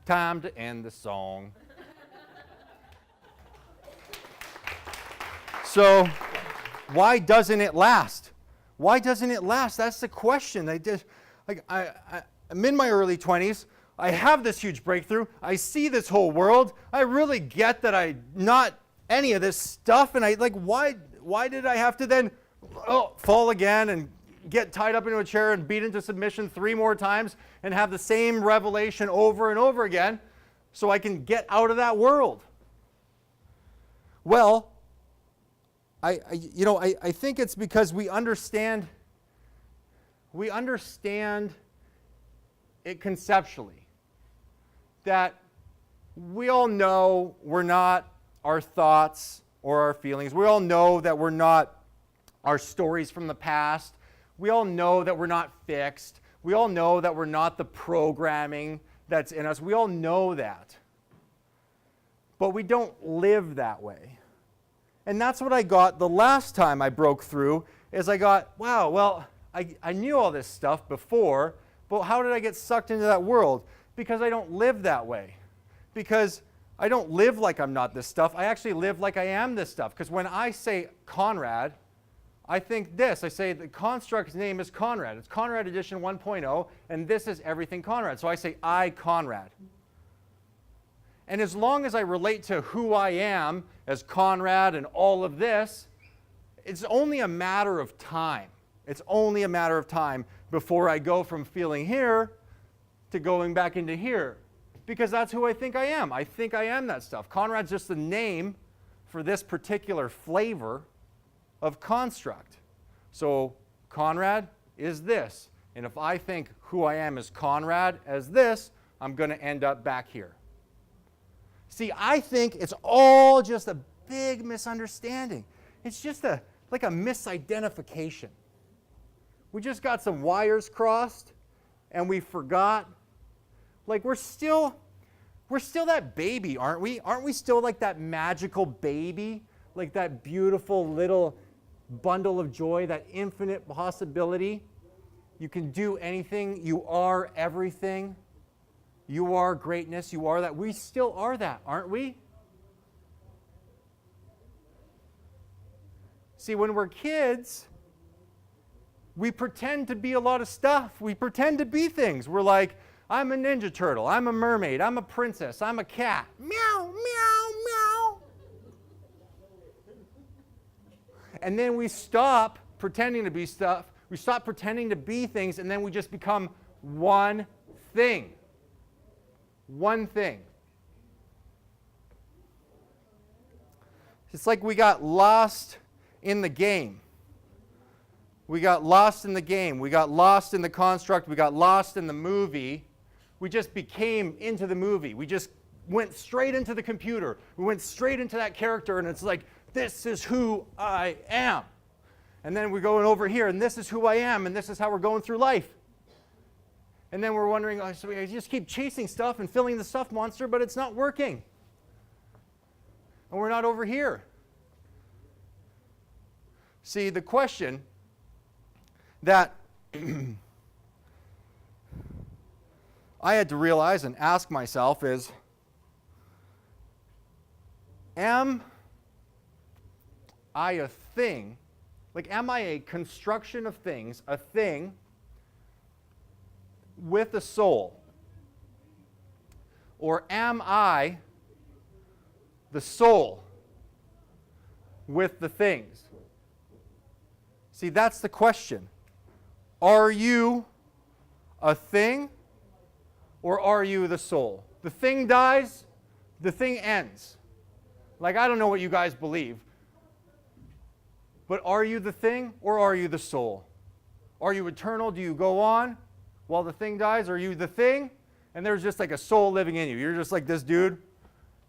Time to end the song. So, why doesn't it last? Why doesn't it last? That's the question. I'm in my early 20s. I have this huge breakthrough. I see this whole world. I really get that I not any of this stuff. And why did I have to then fall again and get tied up into a chair and beat into submission 3 more times and have the same revelation over and over again so I can get out of that world? Well, I think it's because we understand it conceptually. That we all know we're not our thoughts or our feelings. We all know that we're not our stories from the past. We all know that we're not fixed. We all know that we're not the programming that's in us. We all know that. But we don't live that way. And that's what I got the last time I broke through, is I got, wow, well, I knew all this stuff before, but how did I get sucked into that world? Because I don't live that way. Because I don't live like I'm not this stuff. I actually live like I am this stuff. Because when I say Conrad, I think this. I say the construct's name is Conrad. It's Conrad Edition 1.0, and this is everything Conrad. So I say I, Conrad. And as long as I relate to who I am as Conrad and all of this, it's only a matter of time. It's only a matter of time before I go from feeling here to going back into here, because that's who I think I am. I think I am that stuff. Conrad's just the name for this particular flavor of construct. So Conrad is this. And if I think who I am is Conrad as this, I'm going to end up back here. See, I think it's all just a big misunderstanding. It's just like a misidentification. We just got some wires crossed and we forgot. Like we're still that baby, aren't we? Aren't we still like that magical baby? Like that beautiful little bundle of joy, that infinite possibility. You can do anything. You are everything. You are greatness. You are that. We still are that, aren't we? See, when we're kids, we pretend to be a lot of stuff. We pretend to be things. We're like, I'm a Ninja Turtle. I'm a mermaid. I'm a princess. I'm a cat. Meow, meow, meow. And then we stop pretending to be stuff. We stop pretending to be things, and then we just become one thing. One thing. It's like we got lost in the game. We got lost in the game. We got lost in the construct. We got lost in the movie. We just became into the movie. We just went straight into the computer. We went straight into that character, and it's like, this is who I am. And then we're going over here, and this is who I am, and this is how we're going through life. And then we're wondering, oh, so we just keep chasing stuff and filling the stuff monster, but it's not working. And we're not over here. See, the question that I had to realize and ask myself is, am I a thing? Like, am I a construction of things, a thing with a soul? Or am I the soul with the things? See, that's the question. Are you a thing, or are you the soul? The thing dies, the thing ends. Like, I don't know what you guys believe, but are you the thing, or are you the soul? Are you eternal? Do you go on while the thing dies? Are you the thing, and there's just like a soul living in you? You're just like this dude.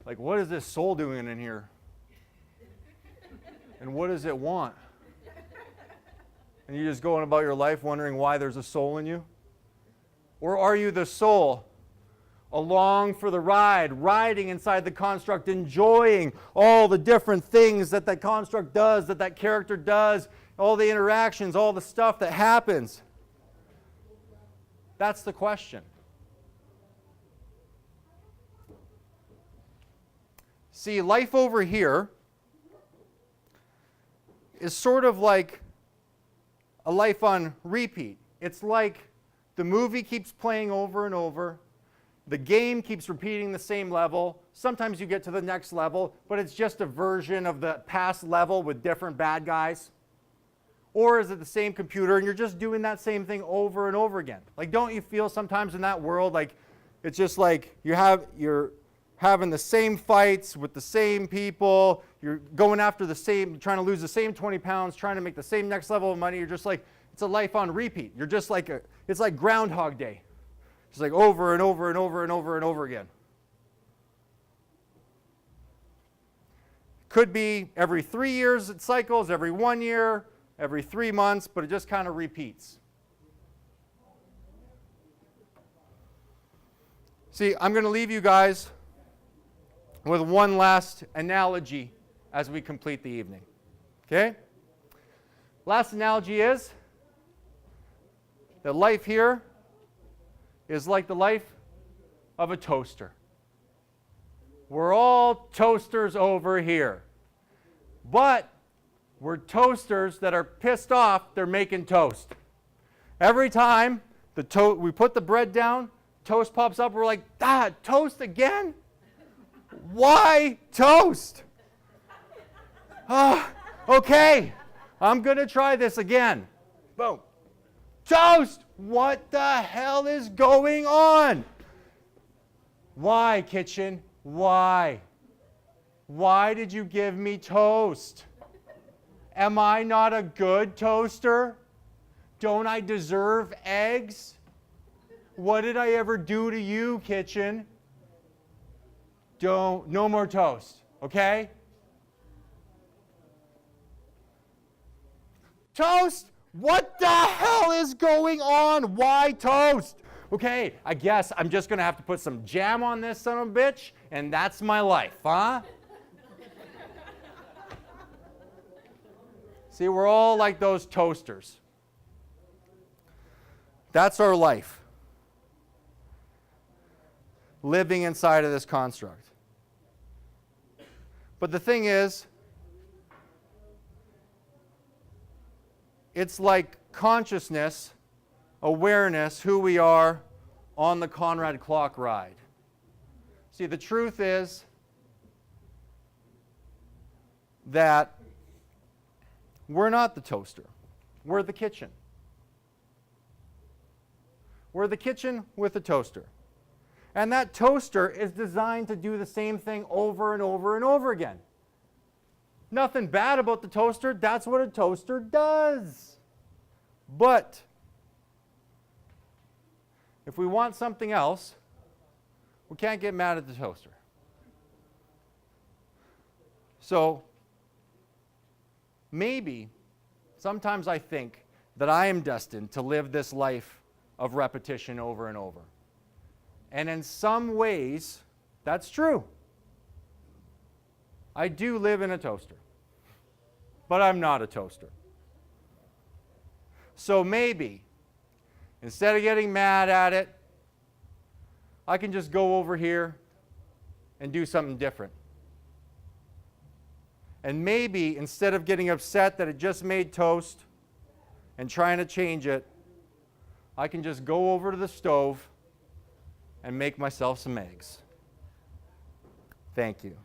Like, what is this soul doing in here? And what does it want? And you're just going about your life wondering why there's a soul in you? Or are you the soul along for the ride, riding inside the construct, enjoying all the different things that that construct does, that that character does, all the interactions, all the stuff that happens? That's the question. See, life over here is sort of like a life on repeat. It's like the movie keeps playing over and over. The game keeps repeating the same level. Sometimes you get to the next level, but it's just a version of the past level with different bad guys. Or is it the same computer and you're just doing that same thing over and over again? Like, don't you feel sometimes in that world like it's just like you're having the same fights with the same people, you're going after the same, trying to lose the same 20 pounds, trying to make the same next level of money. You're just like, it's a life on repeat. You're just like, it's like Groundhog Day. It's like over and over and over and over and over again. Could be every 3 years it cycles, every 1 year, every 3 months, but it just kind of repeats. See, I'm going to leave you guys with one last analogy as we complete the evening. Okay? Last analogy is that life here is like the life of a toaster. We're all toasters over here. But we're toasters that are pissed off they're making toast. Every time we put the bread down, toast pops up, we're like, toast again? Why toast? Okay, I'm going to try this again. Boom. Toast! What the hell is going on? Why, kitchen? Why? Why did you give me toast? Am I not a good toaster? Don't I deserve eggs? What did I ever do to you, kitchen? No more toast, okay? Toast? What the hell is going on? Why toast? Okay, I guess I'm just going to have to put some jam on this son of a bitch, and that's my life, huh? See, we're all like those toasters. That's our life. Living inside of this construct. But the thing is, it's like consciousness, awareness, who we are on the Conrad clock ride. See, the truth is that we're not the toaster. We're the kitchen. We're the kitchen with a toaster. And that toaster is designed to do the same thing over and over and over again. Nothing bad about the toaster. That's what a toaster does. But if we want something else, we can't get mad at the toaster. So maybe sometimes I think that I am destined to live this life of repetition over and over. And in some ways, that's true. I do live in a toaster, but I'm not a toaster. So maybe, instead of getting mad at it, I can just go over here and do something different. And maybe, instead of getting upset that it just made toast and trying to change it, I can just go over to the stove and make myself some eggs. Thank you.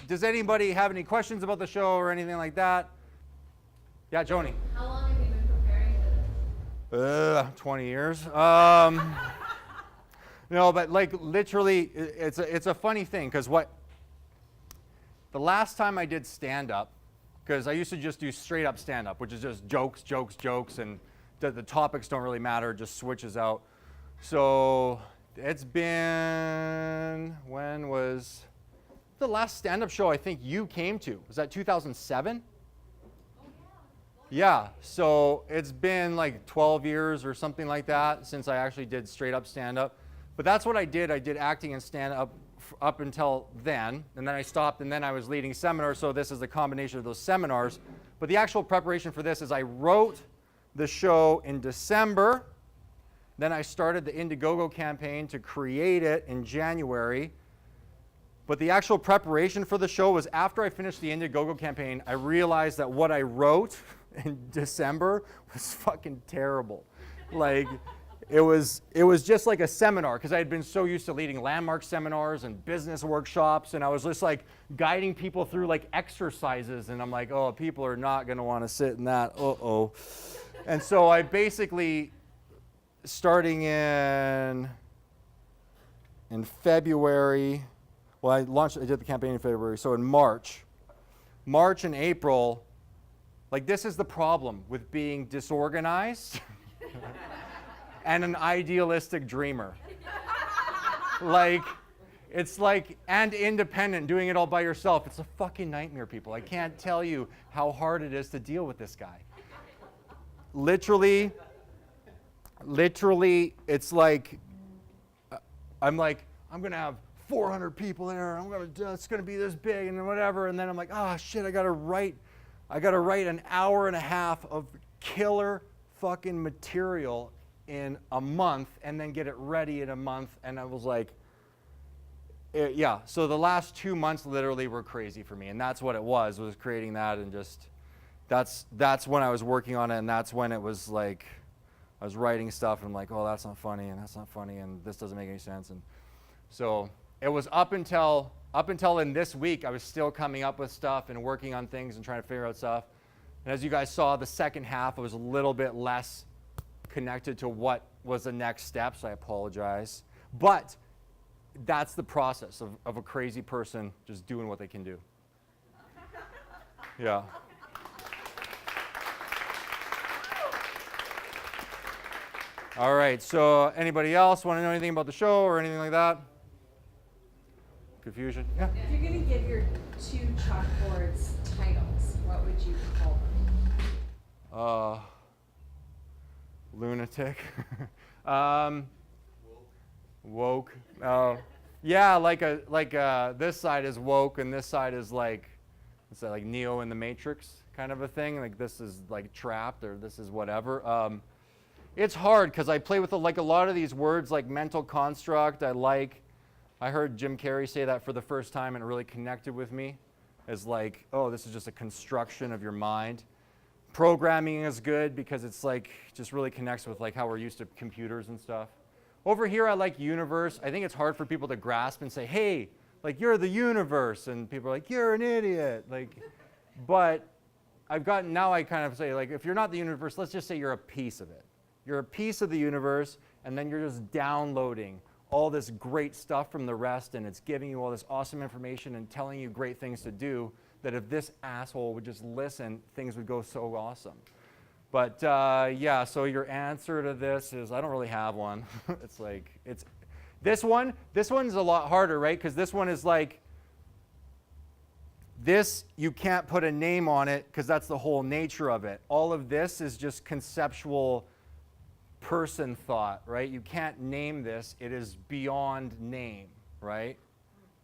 Does anybody have any questions about the show or anything like that? Yeah, Joni. How long have you been preparing for this? 20 years. No, but like literally, it's a funny thing because the last time I did stand-up, because I used to just do straight-up stand-up, which is just jokes, and the topics don't really matter, just switches out. So it's been, when was the last stand-up show I think you came to? Was that 2007? Yeah, so it's been like 12 years or something like that since I actually did straight up stand-up. But that's what I did. I did acting and stand-up up until then, and then I stopped, and then I was leading seminars, so this is a combination of those seminars. But the actual preparation for this is I wrote the show in December, then I started the Indiegogo campaign to create it in January. But the actual preparation for the show was after I finished the Indiegogo campaign, I realized that what I wrote in December was fucking terrible. Like, it was just like a seminar, because I had been so used to leading landmark seminars and business workshops, and I was just like guiding people through like exercises, and I'm like, oh, people are not going to want to sit in that, uh-oh. And so I basically, starting in February, well, I did the campaign in February, so in March and April, like this is the problem with being disorganized and an idealistic dreamer. Like, it's like, and independent, doing it all by yourself. It's a fucking nightmare, people. I can't tell you how hard it is to deal with this guy. Literally, it's like, I'm going to have 400 people there, it's going to be this big and whatever, and then I'm like, oh shit, I got to write an hour and a half of killer fucking material in a month and then get it ready in a month. And I was like, yeah, so the last 2 months literally were crazy for me, and that's what it was creating that, and just that's when I was working on it, and that's when it was like I was writing stuff and I'm like, oh, that's not funny and this doesn't make any sense. And so it was up until in this week, I was still coming up with stuff and working on things and trying to figure out stuff. And as you guys saw, the second half was a little bit less connected to what was the next step, so I apologize. But that's the process of a crazy person just doing what they can do. Yeah. All right, so anybody else want to know anything about the show or anything like that? Confusion? Yeah. If you're going to give your two chalkboards titles, what would you call them? Lunatic. Woke. Yeah, this side is woke and this side is like, it's like Neo in the Matrix kind of a thing. Like this is like trapped, or this is whatever. It's hard because I play with a lot of these words like mental construct. I heard Jim Carrey say that for the first time, and it really connected with me as like, oh, this is just a construction of your mind. Programming is good because it's like, just really connects with like how we're used to computers and stuff. Over here, I like universe. I think it's hard for people to grasp and say, hey, like you're the universe. And people are like, you're an idiot. Like, but now I kind of say like, if you're not the universe, let's just say you're a piece of it. You're a piece of the universe, and then you're just downloading all this great stuff from the rest, and it's giving you all this awesome information and telling you great things to do, that if this asshole would just listen, things would go so awesome. But yeah, so your answer to this is, I don't really have one. It's like, this one's a lot harder, right? Because this one is like, This, you can't put a name on it because that's the whole nature of it. All of this is just conceptual person thought, right? You can't name this. It is beyond name, right?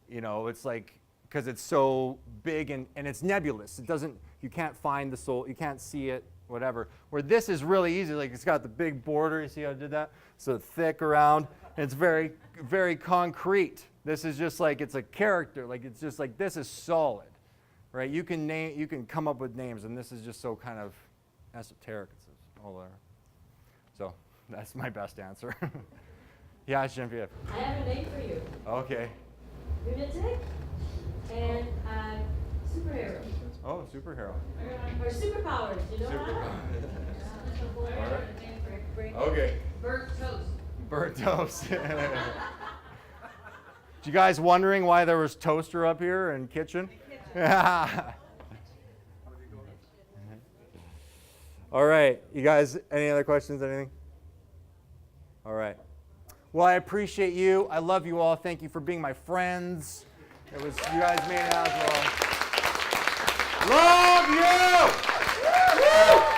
You know, it's like, because it's so big and it's nebulous. It doesn't, you can't find the soul, you can't see it, whatever. Where this is really easy, like it's got the big border, you see how I did that? So thick around, and it's very, very concrete. This is just like, it's a character, like it's just like, this is solid. Right? You can name, you can come up with names, and this is just so kind of esoteric. It's all there. So that's my best answer. Yeah, Genevieve. I have a name for you. Okay. Lunatic and superhero. Oh, superhero. Or superpowers, you know that? Okay. Burnt toast. Burnt toast. You guys wondering why there was toaster up here and kitchen? All right, you guys, any other questions, anything? All right. Well, I appreciate you. I love you all. Thank you for being my friends. It was, you guys made it out as well. Love you! Woo!